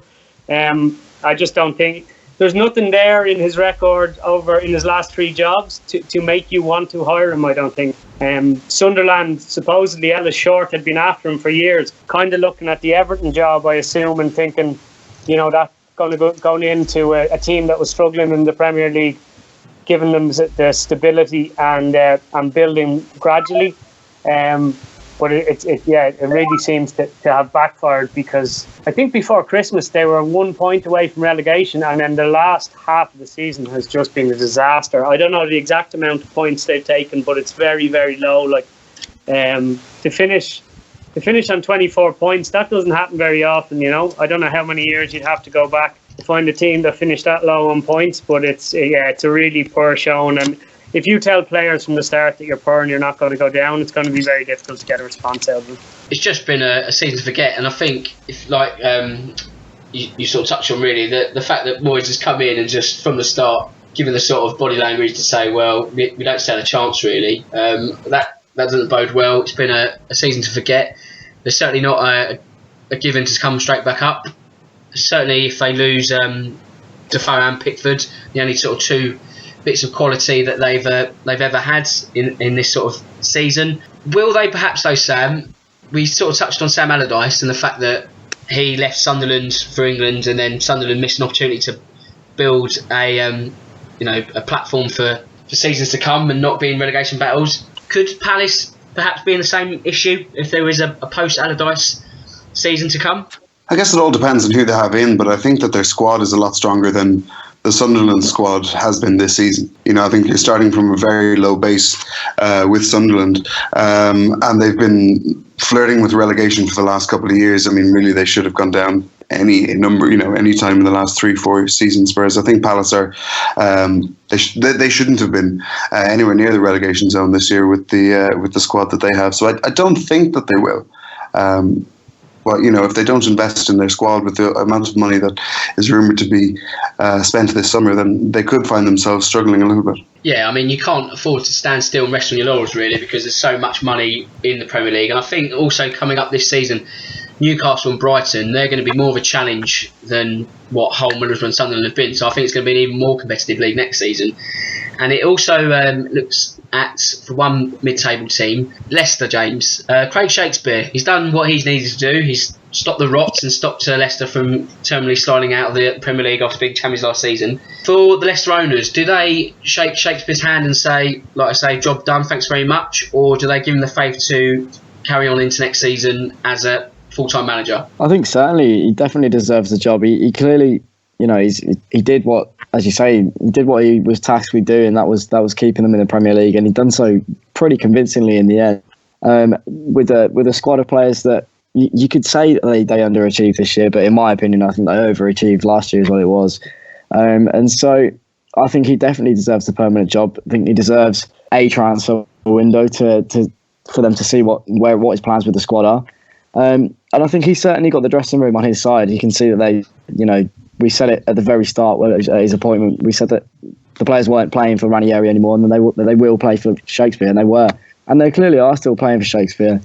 I just don't think there's nothing there in his record in his last 3 jobs to make you want to hire him, I don't think. Sunderland, supposedly Ellis Short had been after him for years, kind of looking at the Everton job, I assume, and thinking, that going into a team that was struggling in the Premier League, giving them the stability and building gradually. But it really seems to have backfired, because I think before Christmas they were 1 point away from relegation, and then the last half of the season has just been a disaster. I don't know the exact amount of points they've taken, but it's very, very low. Like to finish on 24 points, that doesn't happen very often. I don't know how many years you'd have to go back to find a team that finished that low on points, but it's a really poor showing. And if you tell players from the start that you're poor and you're not going to go down, it's going to be very difficult to get a response out of them. It's just been a season to forget, and I think if you sort of touched on really the fact that Moyes has come in and just from the start given the sort of body language to say, well, we don't stand a chance really. That doesn't bode well. It's been a season to forget. There's certainly not a given to come straight back up. Certainly if they lose Defoe and Pickford, the only sort of 2 bits of quality that they've ever had in this sort of season. Will they perhaps though, Sam? We sort of touched on Sam Allardyce and the fact that he left Sunderland for England, and then Sunderland missed an opportunity to build a platform for seasons to come and not be in relegation battles. Could Palace perhaps be in the same issue if there is a post Allardyce season to come? I guess it all depends on who they have in, but I think that their squad is a lot stronger than the Sunderland squad has been this season. I think you're starting from a very low base with Sunderland, and they've been flirting with relegation for the last couple of years. I mean, really, they should have gone down any time in the last 3-4 seasons. Whereas I think Palace are, they shouldn't have been anywhere near the relegation zone this year with the squad that they have. So I don't think that they will. But if they don't invest in their squad with the amount of money that is rumoured to be spent this summer, then they could find themselves struggling a little bit. Yeah, I mean, you can't afford to stand still and rest on your laurels, really, because there's so much money in the Premier League. And I think also coming up this season, Newcastle and Brighton, they're going to be more of a challenge than what Hull, Middlesbrough and Sunderland have been. So I think it's going to be an even more competitive league next season. And it also looks at, for one mid-table team, Leicester, James. Craig Shakespeare, he's done what he's needed to do. He's stopped the rots and stopped Leicester from terminally sliding out of the Premier League after being champions last season. For the Leicester owners, do they shake Shakespeare's hand and say, like I say, job done, thanks very much? Or do they give him the faith to carry on into next season as a full-time manager? I think certainly he definitely deserves the job. He clearly, he did what, as you say, he did what he was tasked with doing. That was keeping them in the Premier League, and he'd done so pretty convincingly in the end. With a squad of players that you could say they underachieved this year, but in my opinion, I think they overachieved last year is what it was. And so I think he definitely deserves the permanent job. I think he deserves a transfer window for them to see what his plans with the squad are. And I think he's certainly got the dressing room on his side. You can see that we said it at the very start at his appointment. We said that the players weren't playing for Ranieri anymore, and they will play for Shakespeare, and they were. And they clearly are still playing for Shakespeare.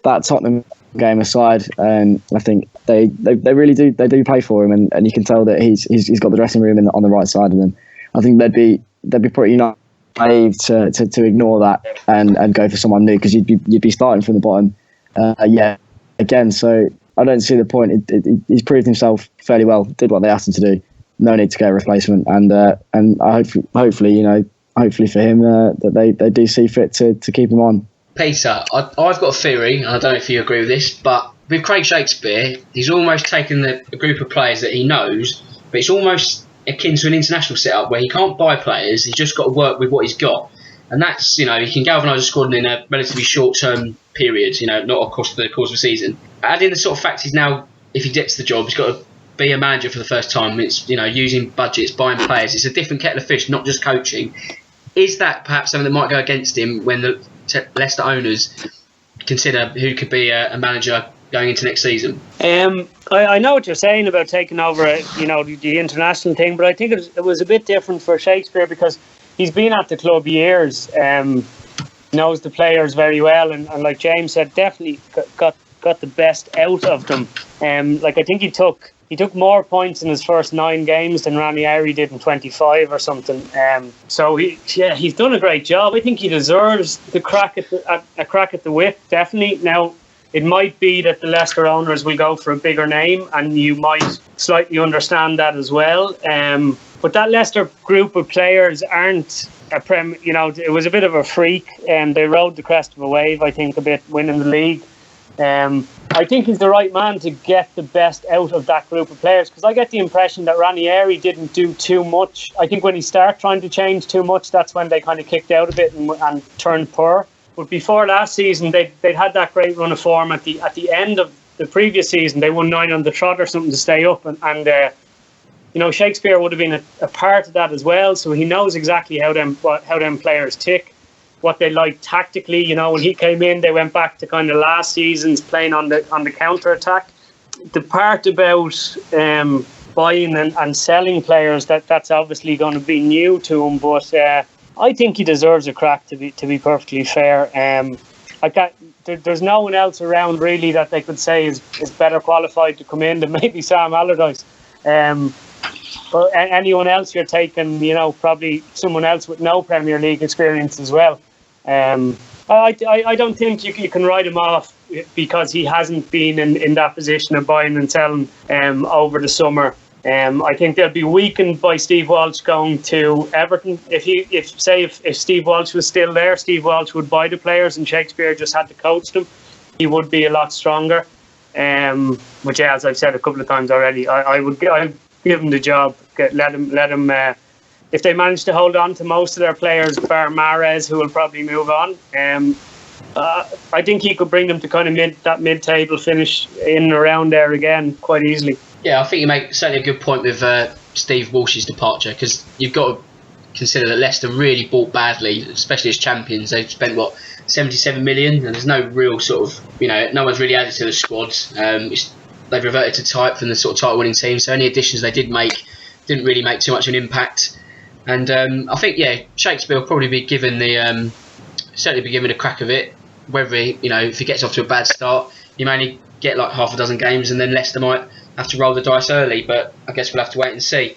That Tottenham game aside, I think they really do play for him, and you can tell that he's got the dressing room on the right side of them. I think they'd be pretty naive to ignore that and go for someone new, because you'd be starting from the bottom. Again, so I don't see the point. He's proved himself fairly well. Did what they asked him to do. No need to get a replacement, and I hopefully for him that they do see fit to keep him on. Peter, I've got a theory, and I don't know if you agree with this, but with Craig Shakespeare, he's almost taken a group of players that he knows, but it's almost akin to an international setup where he can't buy players. He's just got to work with what he's got. And that's, he can galvanise a squad in a relatively short-term period, not across the course of a season. Add in the sort of fact he's now, if he gets the job, he's got to be a manager for the first time. It's, using budgets, buying players. It's a different kettle of fish, not just coaching. Is that perhaps something that might go against him when the Leicester owners consider who could be a manager going into next season? I know what you're saying about taking over, the international thing, but I think it was a bit different for Shakespeare because he's been at the club years, knows the players very well, and like James said, definitely got the best out of them. I think he took more points in his first 9 games than Ranieri did in 25 or something. So he's done a great job. I think he deserves the crack at the whip, definitely. Now, it might be that the Leicester owners will go for a bigger name, and you might slightly understand that as well. But that Leicester group of players aren't it was a bit of a freak, and they rode the crest of a wave, I think, a bit, winning the league. I think he's the right man to get the best out of that group of players, because I get the impression that Ranieri didn't do too much. I think when he started trying to change too much, that's when they kind of kicked out a bit and turned poor. But before last season, they'd had that great run of form at the end of the previous season. They won 9 on the trot or something to stay up, and Shakespeare would have been a part of that as well. So he knows exactly how them players tick, what they like tactically. When he came in, they went back to kind of last season's playing on the counter attack. The part about buying and selling players, that's obviously going to be new to him, but I think he deserves a crack, to be perfectly fair. There's no one else around really that they could say is better qualified to come in than maybe Sam Allardyce. But anyone else you're taking, probably someone else with no Premier League experience as well. I don't think you can write him off because he hasn't been in that position of buying and selling over the summer. I think they'll be weakened by Steve Walsh going to Everton. If Steve Walsh was still there, Steve Walsh would buy the players and Shakespeare just had to coach them. He would be a lot stronger. Which, as I've said a couple of times already, I'd give him the job. Let him. If they manage to hold on to most of their players, bar Mahrez, who will probably move on, I think he could bring them to kind of mid-table finish in and around there again quite easily. Yeah, I think you make certainly a good point with Steve Walsh's departure, because you've got to consider that Leicester really bought badly, especially as champions. They've spent 77 million, and there's no real sort of, no one's really added to the squad. They've reverted to type from the sort of title-winning team, so any additions they did make didn't really make too much of an impact. And I think, Shakespeare will probably be given certainly be given a crack of it. Whether if he gets off to a bad start, he may only get like half a dozen games, and then Leicester might have to roll the dice early. But I guess we'll have to wait and see.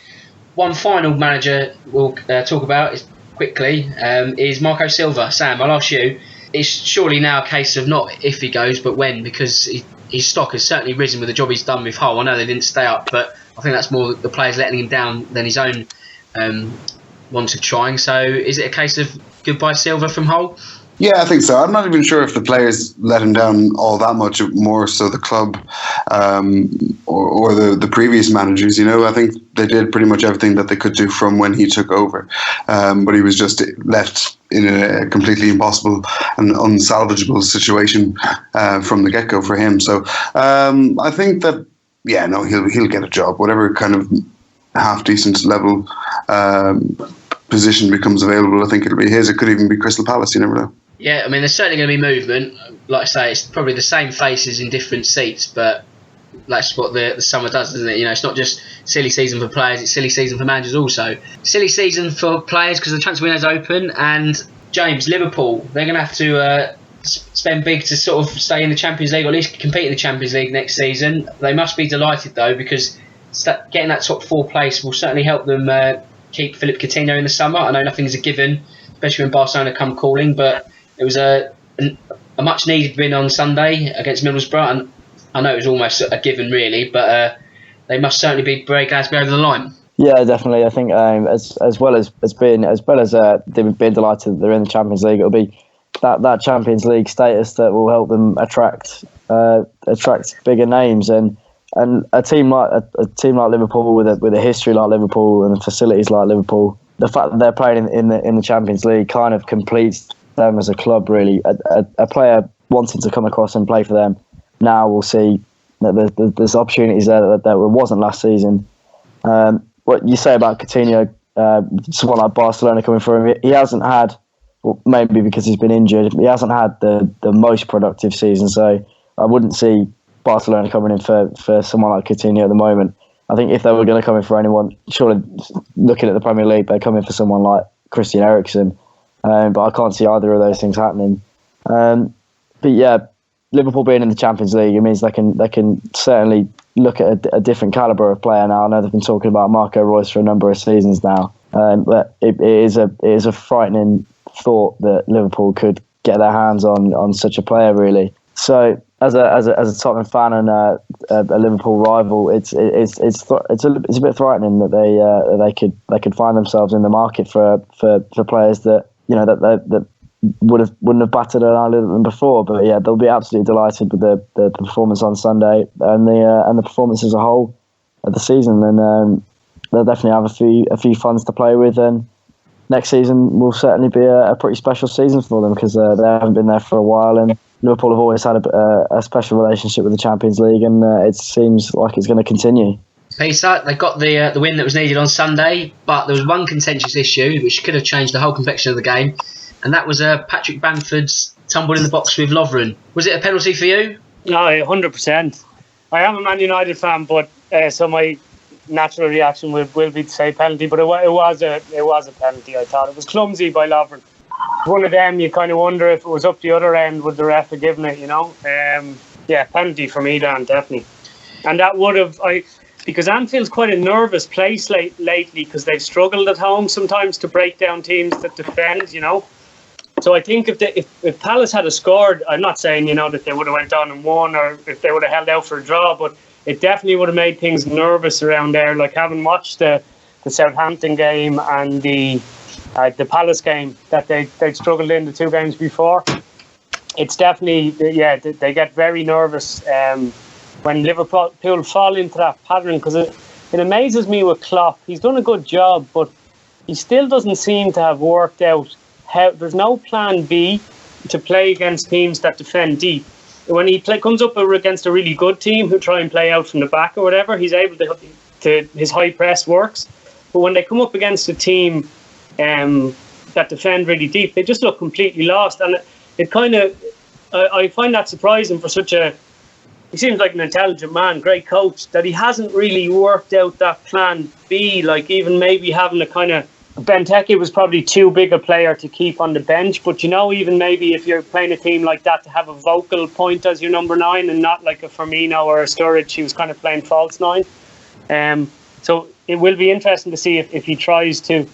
One final manager we'll talk about is Marco Silva. Sam, I'll ask you. It's surely now a case of not if he goes, but when, because his stock has certainly risen with the job he's done with Hull. I know they didn't stay up, but I think that's more the players letting him down than his own want of trying. So is it a case of goodbye Silva from Hull? Yeah, I think so. I'm not even sure if the players let him down all that much, more so the club or the previous managers. I think they did pretty much everything that they could do from when he took over. But he was just left in a completely impossible and unsalvageable situation from the get-go for him. So I think that, he'll get a job, whatever kind of half-decent level position becomes available. I think it'll be his. It could even be Crystal Palace, you never know. Yeah, I mean, there's certainly going to be movement. Like I say, it's probably the same faces in different seats, but that's what the summer does, isn't it? It's not just silly season for players, it's silly season for managers also. Silly season for players because the transfer window's open, and James, Liverpool, they're going to have to spend big to sort of stay in the Champions League, or at least compete in the Champions League next season. They must be delighted, though, because getting that top 4 place will certainly help them keep Philippe Coutinho in the summer. I know nothing's a given, especially when Barcelona come calling, but it was a much needed win on Sunday against Middlesbrough, and I know it was almost a given really, but they must certainly be very glad to be over the line. Yeah, definitely. I think as well as being delighted that they're in the Champions League, it'll be that Champions League status that will help them attract bigger names, and a team like Liverpool with a history like Liverpool and facilities like Liverpool. The fact that they're playing in the Champions League kind of completes them as a club, really. A player wanting to come across and play for them now will see that there's opportunities there that wasn't last season. What you say about Coutinho, someone like Barcelona coming for him, he hasn't had, maybe because he's been injured, he hasn't had the most productive season, so I wouldn't see Barcelona coming in for someone like Coutinho at the moment. I think if they were going to come in for anyone, surely looking at the Premier League, they'd come in for someone like Christian Eriksen. But I can't see either of those things happening. But yeah, Liverpool being in the Champions League, it means they can certainly look at a different calibre of player now. I know they've been talking about Marco Reus for a number of seasons now, but it is a frightening thought that Liverpool could get their hands on such a player, really. So as a Tottenham fan and a Liverpool rival, it's a bit frightening that they could find themselves in the market for players that that wouldn't have batted an eyelid at them before. But yeah, they'll be absolutely delighted with the performance on Sunday and the performance as a whole of the season, and they'll definitely have a few funds to play with. And next season will certainly be a pretty special season for them because they haven't been there for a while, and Liverpool have always had a special relationship with the Champions League, and it seems like it's going to continue. Peter, they got the win that was needed on Sunday, but there was one contentious issue which could have changed the whole complexion of the game, and that was Patrick Bamford's tumble in the box with Lovren. Was it a penalty for you? No, 100%. I am a Man United fan, but so my natural reaction will be to say penalty, but it was a penalty. I thought it was clumsy by Lovren. One of them, you kind of wonder if it was up the other end, would the ref have given it? Yeah, penalty for me, Dan, definitely. And that would have because Anfield's quite a nervous place lately because they've struggled at home sometimes to break down teams that defend. So I think if Palace had scored, I'm not saying that they would have went on and won or if they would have held out for a draw, but it definitely would have made things nervous around there. Like having watched the Southampton game and the Palace game that they'd struggled in the 2 games before, it's definitely they get very nervous when Liverpool fall into that pattern, because it amazes me with Klopp. He's done a good job, but he still doesn't seem to have worked out how there's no plan B to play against teams that defend deep. When he comes up against a really good team who try and play out from the back or whatever, he's able to his high press works. But when they come up against a team that defend really deep, they just look completely lost. And it kind of, I find that surprising for he seems like an intelligent man, great coach, that he hasn't really worked out that plan B, like even maybe having a kind of, Benteke was probably too big a player to keep on the bench, but even maybe if you're playing a team like that, to have a vocal point as your number 9 and not like a Firmino or a Sturridge who's kind of playing false 9. So it will be interesting to see if he tries to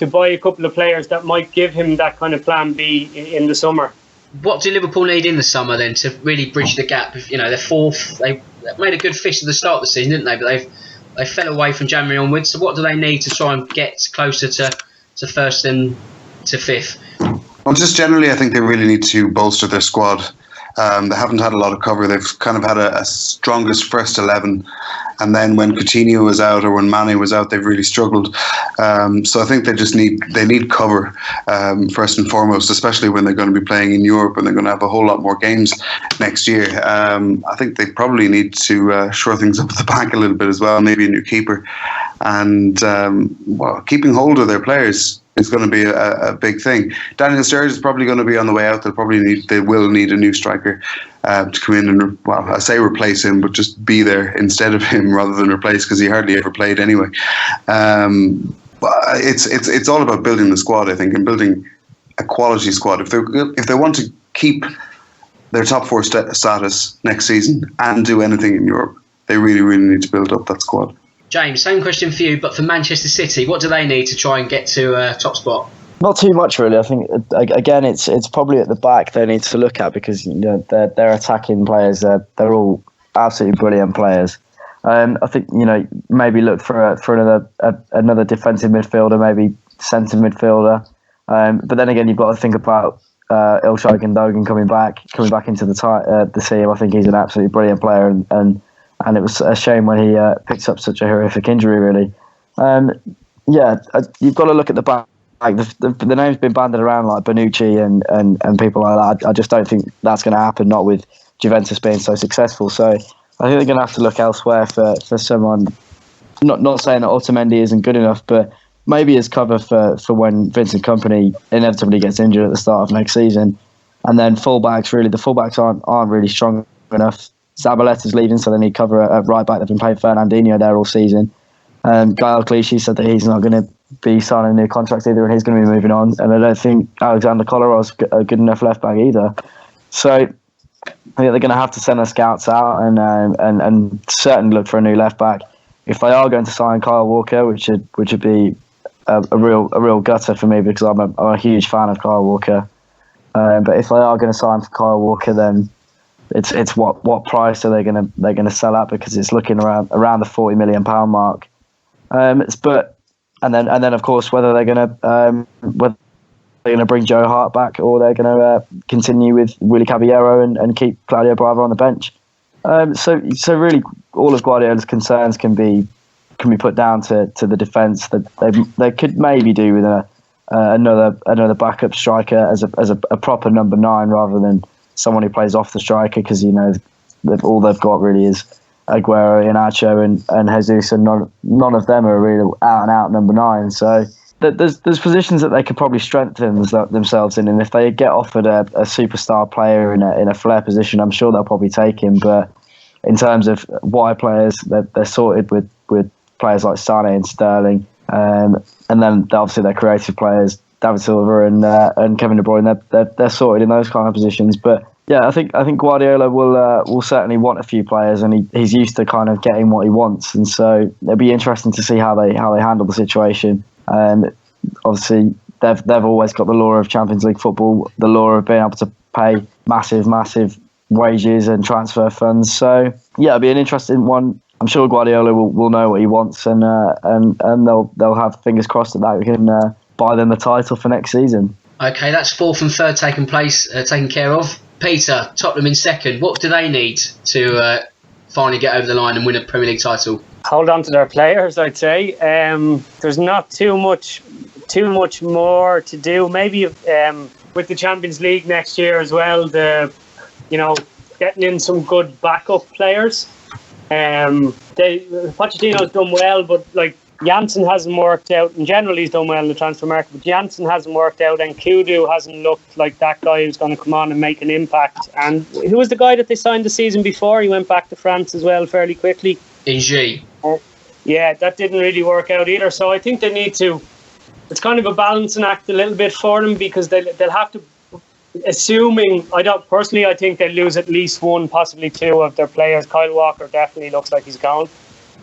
buy a couple of players that might give him that kind of plan B in the summer. What do Liverpool need in the summer then to really bridge the gap? They're fourth. They made a good fist at the start of the season, didn't they? But they fell away from January onwards. So what do they need to try and get closer to first and to fifth? Well, just generally, I think they really need to bolster their squad. They haven't had a lot of cover. They've kind of had a strongest first 11, and then when Coutinho was out or when Mane was out, they've really struggled. So I think they need cover first and foremost, especially when they're going to be playing in Europe and they're going to have a whole lot more games next year. I think they probably need to shore things up at the back a little bit as well, maybe a new keeper, and keeping hold of their players is going to be a big thing. Daniel Sturridge is probably going to be on the way out. They will need a new striker to come in and, I say replace him, but just be there instead of him rather than replace, because he hardly ever played anyway. But it's all about building the squad, I think, and building a quality squad. If they want to keep their top 4 status next season and do anything in Europe, they really, really need to build up that squad. James, same question for you, but for Manchester City, what do they need to try and get to top spot? Not too much, really. I think again, it's probably at the back they need to look at, because their attacking players, they're all absolutely brilliant players. I think maybe look for another defensive midfielder, maybe centre midfielder. But then again, you've got to think about Ilkay Gundogan coming back into the team. I think he's an absolutely brilliant player, and it was a shame when he picked up such a horrific injury, really. You've got to look at the back. The name's been banded around like Bonucci and people like that. I just don't think that's going to happen, not with Juventus being so successful. So I think they're going to have to look elsewhere for someone. Not saying that Otamendi isn't good enough, but maybe as cover for when Vincent Kompany inevitably gets injured at the start of next season. And then fullbacks, really, the fullbacks aren't really strong enough. Zabaletta's leaving, so they need cover at right back. They've been playing Fernandinho there all season. Gael Clichy said that he's not going to be signing a new contract either, and he's going to be moving on. And I don't think Alexander Kolarow's a good enough left back either. So I think they're going to have to send their scouts out and certainly look for a new left back. If they are going to sign Kyle Walker, which would be a real gutter for me, because I'm a huge fan of Kyle Walker. But if they are going to sign for Kyle Walker, then it's what price are they're going to sell at, because it's looking around the £40 million mark. And then of course whether they're going to bring Joe Hart back, or they're going to continue with Willy Caballero and keep Claudio Bravo on the bench. So really all of Guardiola's concerns can be put down to the defence, that they could maybe do with another backup striker as a proper number 9, rather than someone who plays off the striker, because all they've got really is Aguero, Iheanacho and Jesus, and none of them are really out and out number 9. So there's positions that they could probably strengthen themselves in, and if they get offered a superstar player in a flair position, I'm sure they'll probably take him. But in terms of wide players, they're sorted with players like Sane and Sterling, and then obviously their creative players, David Silva and Kevin De Bruyne, they're sorted in those kind of positions. But yeah, I think Guardiola will certainly want a few players, and he's used to kind of getting what he wants, and so it'll be interesting to see how they handle the situation. Obviously, they've always got the law of Champions League football, the law of being able to pay massive wages and transfer funds. So yeah, it'll be an interesting one. I'm sure Guardiola will know what he wants, and they'll have fingers crossed that we can buy them the title for next season. Okay, that's 4th and 3rd taken care of. Peter, Tottenham in 2nd. What do they need to finally get over the line and win a Premier League title? Hold on to their players, I'd say. There's not too much more to do. Maybe with the Champions League next year as well, getting in some good backup players. Pochettino's done well, but like Janssen hasn't worked out. In general, he's done well in the transfer market, but Janssen hasn't worked out, and Kudu hasn't looked like that guy who's going to come on and make an impact. And who was the guy that they signed the season before? He went back to France as well fairly quickly. Ng. Yeah, that didn't really work out either. So I think they need to. It's kind of a balancing act a little bit for them, because they'll have to. Assuming, I think they'll lose at least one, possibly two of their players. Kyle Walker definitely looks like he's gone.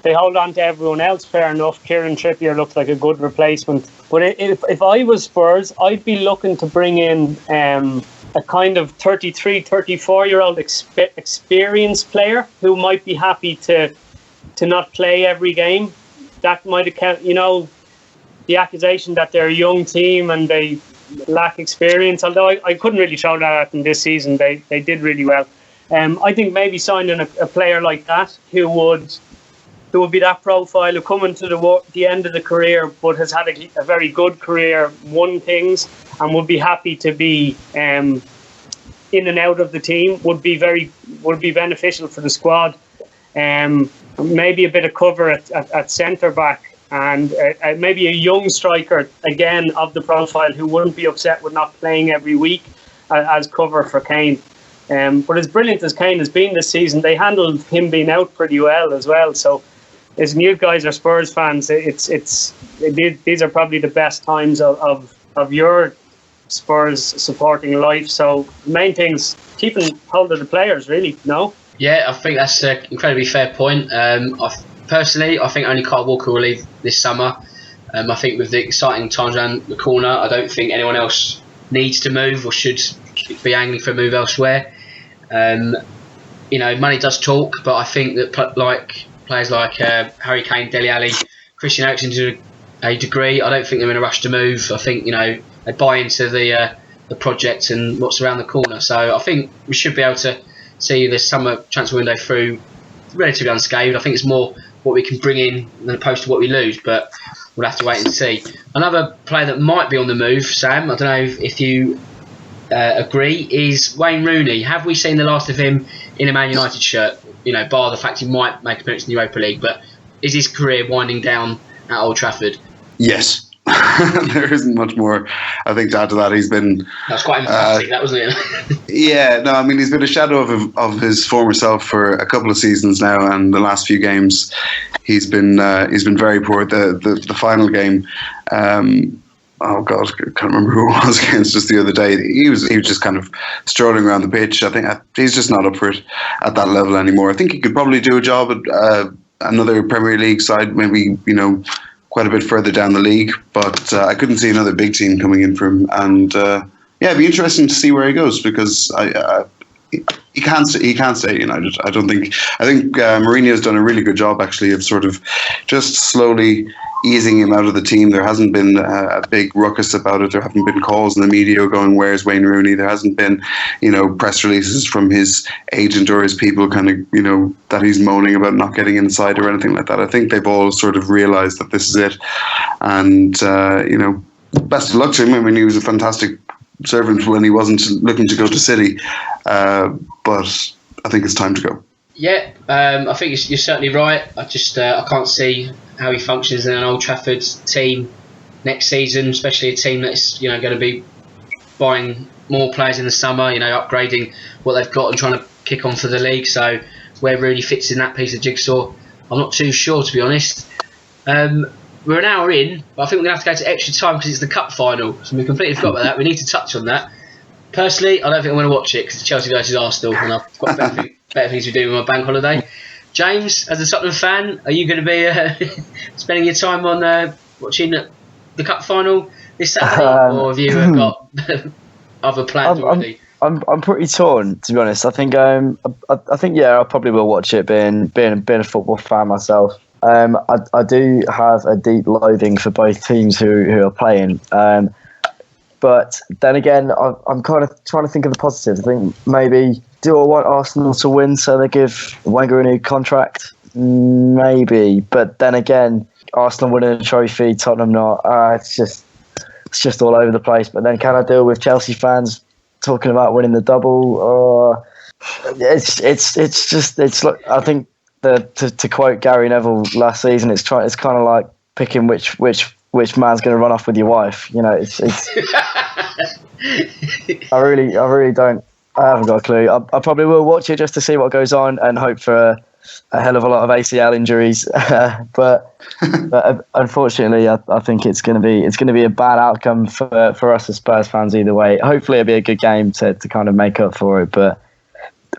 They hold on to everyone else, fair enough. Kieran Trippier looks like a good replacement. But if I was Spurs, I'd be looking to bring in a kind of 33, 34-year-old experienced player who might be happy to not play every game. That might account, the accusation that they're a young team and they lack experience, although I couldn't really throw that at them this season. They did really well. I think maybe signing a player like that who would be that profile, who coming to the end of the career but has had a very good career, won things, and would be happy to be in and out of the team, would be beneficial for the squad. Maybe a bit of cover at centre back, and maybe a young striker again of the profile who wouldn't be upset with not playing every week as cover for Kane. But as brilliant as Kane has been this season, they handled him being out pretty well as well. So as new guys are Spurs fans, these are probably the best times of your Spurs supporting life. So the main thing's keeping hold of the players, really. No? Yeah, I think that's an incredibly fair point. Personally, I think only Kyle Walker will leave this summer. I think with the exciting times around the corner, I don't think anyone else needs to move or should be angling for a move elsewhere. Money does talk, but I think that players like Harry Kane, Dele Alli, Christian Eriksen to a degree, I don't think they're in a rush to move. I think they buy into the project and what's around the corner. So I think we should be able to see the summer transfer window through relatively unscathed. I think it's more what we can bring in than opposed to what we lose, but we'll have to wait and see. Another player that might be on the move, Sam, I don't know if you agree, is Wayne Rooney. Have we seen the last of him in a Man United shirt? Bar the fact he might make an appearance in the Europa League, but is his career winding down at Old Trafford? Yes. There isn't much more, I think, to add to that. He's been... That's quite emphatic, that wasn't it? Yeah, no, I mean, he's been a shadow of his former self for a couple of seasons now, and the last few games he's been very poor. The final game, oh God, I can't remember who it was against just the other day. He was just kind of strolling around the pitch. I think he's just not up for it at that level anymore. I think he could probably do a job at another Premier League side, maybe, quite a bit further down the league, but I couldn't see another big team coming in for him. And it'd be interesting to see where he goes, because he can't stay at United. I think Mourinho's done a really good job actually of sort of just slowly easing him out of the team. There hasn't been a big ruckus about it. There haven't been calls in the media going, "Where's Wayne Rooney?" There hasn't been, press releases from his agent or his people kind of, that he's moaning about not getting inside or anything like that. I think they've all sort of realised that this is it. And, best of luck to him. I mean, he was a fantastic servant when he wasn't looking to go to City. But I think it's time to go. Yeah, I think you're certainly right. I can't see how he functions in an Old Trafford team next season, especially a team that's going to be buying more players in the summer, upgrading what they've got and trying to kick on for the league. So where Rooney fits in that piece of jigsaw, I'm not too sure, to be honest. We're an hour in, but I think we're going to have to go to extra time because it's the cup final. So we completely forgot about that. We need to touch on that. Personally, I don't think I'm going to watch it because it's Chelsea versus Arsenal, and I've got better things to do with my bank holiday. James, as a Tottenham fan, are you going to be spending your time on watching the cup final this Saturday, or have you got other plans already? I'm pretty torn, to be honest. I think I probably will watch it, being a football fan myself. I do have a deep loathing for both teams who are playing. But then again, I'm kind of trying to think of the positives. I think maybe Do I want Arsenal to win so they give Wenger a new contract? Maybe, but then again, Arsenal winning a trophy, Tottenham not. It's just all over the place. But then, can I deal with Chelsea fans talking about winning the double? It's like, I think to quote Gary Neville last season, it's kind of like picking which man's going to run off with your wife. You know, it's I really don't. I haven't got a clue. I probably will watch it just to see what goes on and hope for a hell of a lot of ACL injuries. but unfortunately, I think it's going to be a bad outcome for us as Spurs fans either way. Hopefully, it'll be a good game to kind of make up for it. But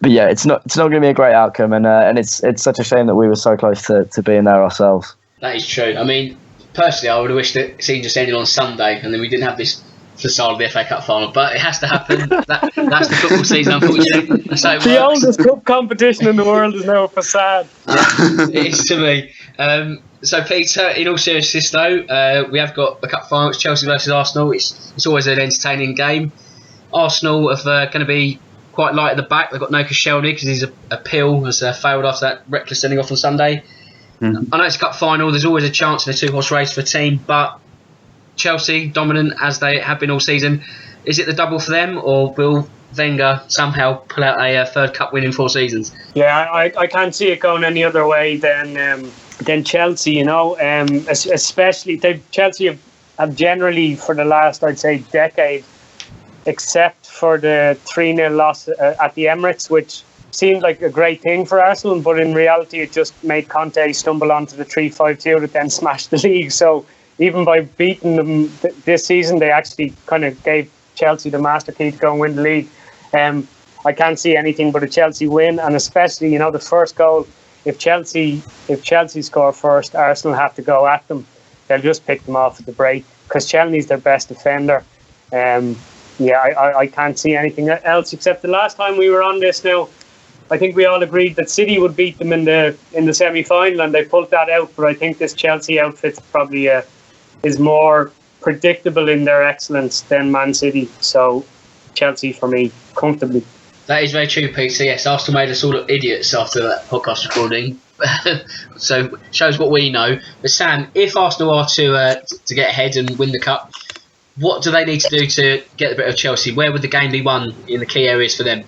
yeah, it's not going to be a great outcome, and it's such a shame that we were so close to being there ourselves. That is true. I mean, personally, I would have wished that season just ended on Sunday, and then we didn't have this facade of the FA Cup final. But it has to happen. That's the football season, unfortunately. That's how it the works. oldest cup competition in the world is now a facade. It is to me. So, Peter, in all seriousness, though, we have got the cup final. It's Chelsea versus Arsenal. It's always an entertaining game. Arsenal are going to be quite light at the back. They've got no Koscielny because his appeal has failed after that reckless sending off on Sunday. Mm-hmm. I know it's a cup final. There's always a chance in a two-horse race for a team, but Chelsea, dominant as they have been all season. Is it the double for them, or will Wenger somehow pull out a third cup win in 4 seasons? Yeah, I can't see it going any other way than Chelsea. You know, especially Chelsea have generally for the last, I'd say, decade, except for the 3-0 loss at the Emirates, which seemed like a great thing for Arsenal, but in reality it just made Conte stumble onto the 3-5-2 that then smashed the league. So even by beating them this season, they actually kind of gave Chelsea the master key to go and win the league. I can't see anything but a Chelsea win, and especially, you know, the first goal. If Chelsea score first, Arsenal have to go at them. They'll just pick them off at the break because Chelsea's their best defender. I can't see anything else except the last time we were on this. Now, I think we all agreed that City would beat them in the semi-final, and they pulled that out. But I think this Chelsea outfit probably is more predictable in their excellence than Man City. So Chelsea for me, comfortably. That is very true, Peter. Yes, Arsenal made us all look idiots after that podcast recording. So shows what we know. But Sam, if Arsenal are to get ahead and win the cup, what do they need to do to get a bit of Chelsea? Where would the game be won in the key areas for them?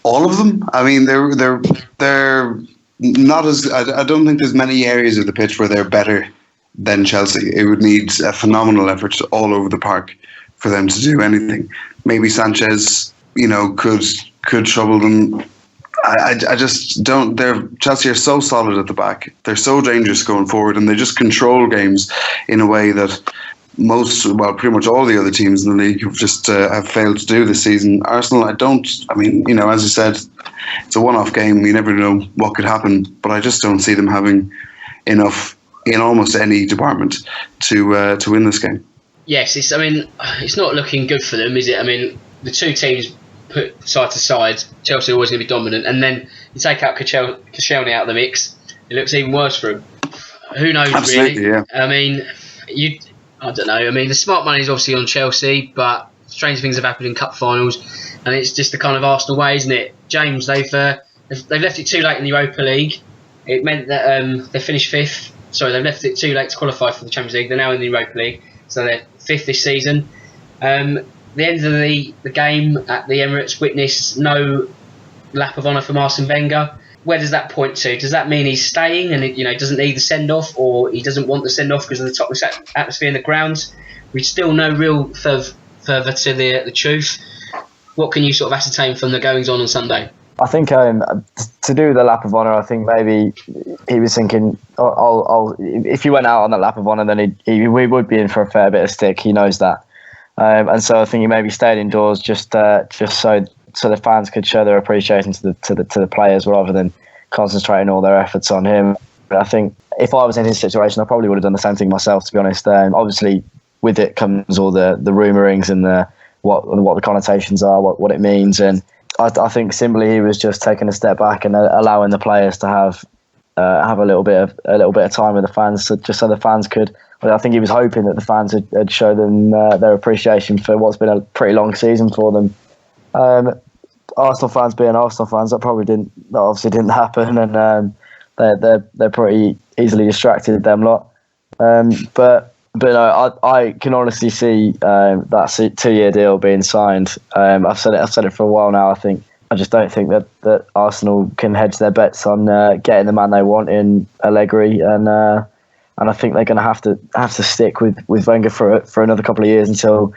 All of them. I mean, they're not as. I don't think there's many areas of the pitch where they're better than Chelsea. It would need a phenomenal effort all over the park for them to do anything. Maybe Sanchez, could trouble them. I just don't. Chelsea are so solid at the back. They're so dangerous going forward, and they just control games in a way that pretty much all the other teams in the league have failed to do this season. Arsenal, as you said, it's a one-off game. You never know what could happen, but I just don't see them having enough in almost any department to win this game. Yes, it's not looking good for them, is it? I mean, the two teams put side to side, Chelsea are always going to be dominant, and then you take out Koscielny out of the mix, it looks even worse for them. Who knows, Absolutely, really? Yeah. I don't know. I mean, the smart money is obviously on Chelsea, but strange things have happened in cup finals, and it's just the kind of Arsenal way, isn't it? James, they've left it too late in the Europa League. It meant that they finished 5th. Sorry, they've left it too late to qualify for the Champions League. They're now in the Europa League, so they're 5th this season. The end of the game at the Emirates witnessed no lap of honour from Arsene Wenger. Where does that point to? Does that mean he's staying and doesn't need the send-off, or he doesn't want the send-off because of the toxic atmosphere in the grounds? We still no real further to the truth. What can you sort of ascertain from the goings-on on Sunday? I think to do the lap of honour, I think maybe he was thinking, if he went out on that lap of honour, then we would be in for a fair bit of stick. He knows that. And so I think he maybe stayed indoors just so the fans could show their appreciation to the players rather than concentrating all their efforts on him. But I think if I was in his situation, I probably would have done the same thing myself, to be honest. Obviously, with it comes all the rumourings and what the connotations are, what it means, and I think simply he was just taking a step back and allowing the players to have a little bit of time with the fans, so the fans could. I think he was hoping that the fans had show them their appreciation for what's been a pretty long season for them. Arsenal fans being Arsenal fans, that obviously didn't happen, and they're pretty easily distracted, them lot. But no, I can honestly see that 2-year deal being signed. I've said it for a while now. I just don't think that Arsenal can hedge their bets on getting the man they want in Allegri, and I think they're going to have to stick with Wenger for another couple of years until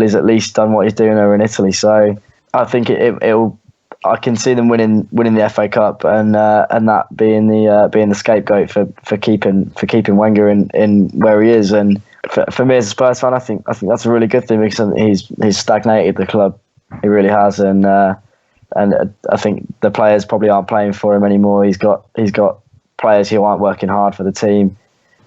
he's at least done what he's doing over in Italy. So I think it'll. I can see them winning the FA Cup, and that being the scapegoat for keeping Wenger in where he is. And for me as a Spurs fan, I think that's a really good thing, because he's stagnated the club. He really has, and I think the players probably aren't playing for him anymore. He's got players who aren't working hard for the team,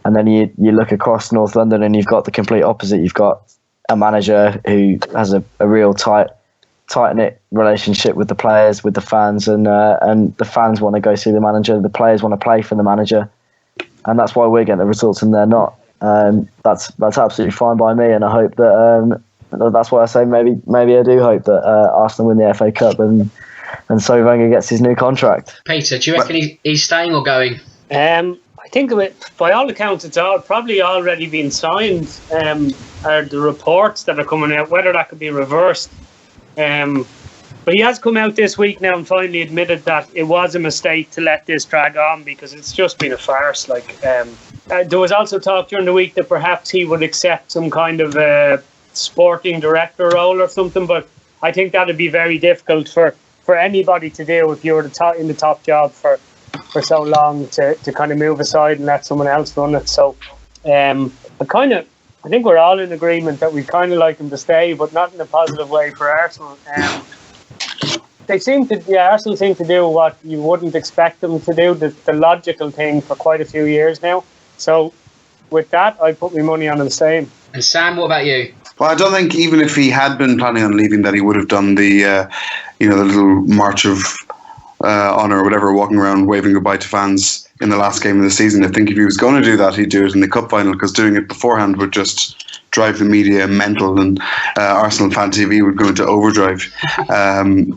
and then you look across North London and you've got the complete opposite. You've got a manager who has a real tight-knit relationship with the players, with the fans, and the fans want to go see the manager, the players want to play for the manager, and that's why we're getting the results and they're not. That's absolutely fine by me, and I hope that that's why I say maybe I do hope that Arsenal win the FA Cup and so Wenger gets his new contract. Peter, do you reckon he's staying or going? I think by all accounts it's probably already been signed. Are the reports that are coming out, whether that could be reversed. But he has come out this week now and finally admitted that it was a mistake to let this drag on, because it's just been a farce. There was also talk during the week that perhaps he would accept some kind of sporting director role or something, but I think that'd be very difficult for anybody to do if you were in the top job for so long to kind of move aside and let someone else run it. So I think we're all in agreement that we kind of like him to stay, but not in a positive way for Arsenal. Arsenal seem to do what you wouldn't expect them to do, the logical thing, for quite a few years now. So with that, I put my money on him staying. And Sam, what about you? Well, I don't think even if he had been planning on leaving that he would have done the little march of honour or whatever, walking around waving goodbye to fans in the last game of the season. I think if he was going to do that, he'd do it in the cup final, because doing it beforehand would just drive the media mental, and Arsenal Fan TV would go into overdrive.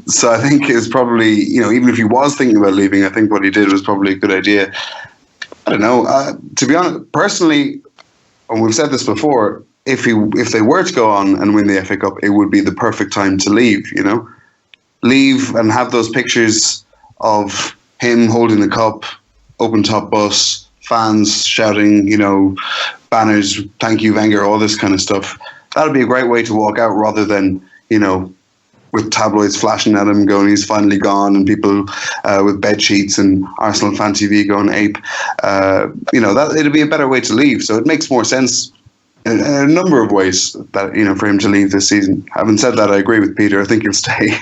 So I think it's probably, even if he was thinking about leaving, I think what he did was probably a good idea. I don't know. To be honest, personally, and we've said this before, if they were to go on and win the FA Cup, it would be the perfect time to leave. Leave and have those pictures of him holding the cup, open top bus, fans shouting, banners, thank you Wenger, all this kind of stuff. That would be a great way to walk out, rather than, with tabloids flashing at him going, he's finally gone, and people with bed sheets and Arsenal Fan TV going ape. That it'd be a better way to leave. So it makes more sense in a number of ways that, for him to leave this season. Having said that, I agree with Peter. I think he'll stay.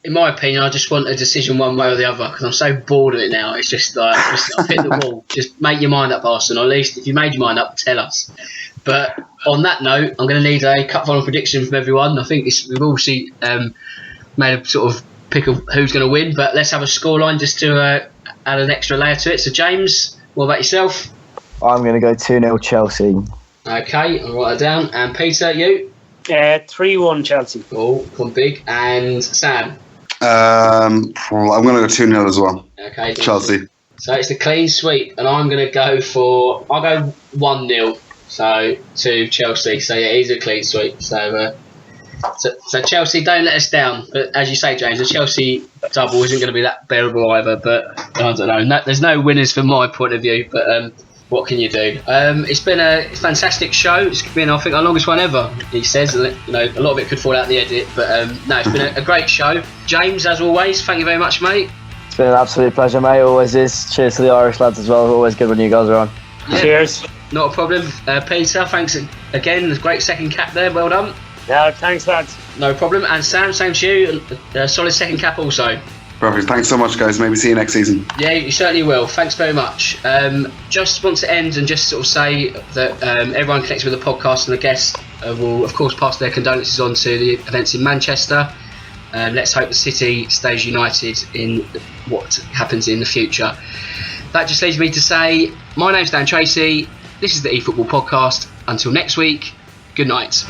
In my opinion, I just want a decision one way or the other, because I'm so bored of it now. It's just like, I've hit the wall. Just make your mind up, Arsenal. At least if you made your mind up, tell us. But on that note, I'm going to need a cup final prediction from everyone. I think we've all made a sort of pick of who's going to win, but let's have a scoreline just to add an extra layer to it. So James, what about yourself? I'm going to go 2-0 Chelsea. Okay, I'll write that down. And Peter, you? 3-1 Chelsea. Oh, come big. And Sam? I'm going to go 2-0 as well. Okay. Chelsea. So it's the clean sweep, and I'm going to go I'll go 1-0. So to Chelsea. So yeah, it is a clean sweep. So Chelsea, don't let us down. But as you say, James, the Chelsea double isn't going to be that bearable either. But I don't know. There's no winners from my point of view. But what can you do? It's been a fantastic show. It's been, I think, our longest one ever. He says, a lot of it could fall out the edit, but no, it's been a great show. James, as always, thank you very much, mate. It's been an absolute pleasure, mate. Always is. Cheers to the Irish lads as well. Always good when you guys are on. Yeah, cheers. Not a problem. Peter, thanks again. There's a great second cap there. Well done. Yeah, thanks, lads. No problem. And Sam, same to you. A solid second cap also. Perfect. Thanks so much, guys. Maybe see you next season. Yeah, you certainly will. Thanks very much. Just want to end and just sort of say that everyone connected with the podcast and the guests will, of course, pass their condolences on to the events in Manchester. Let's hope the city stays united in what happens in the future. That just leaves me to say, my name's Dan Tracy. This is the eFootball Podcast. Until next week, good night.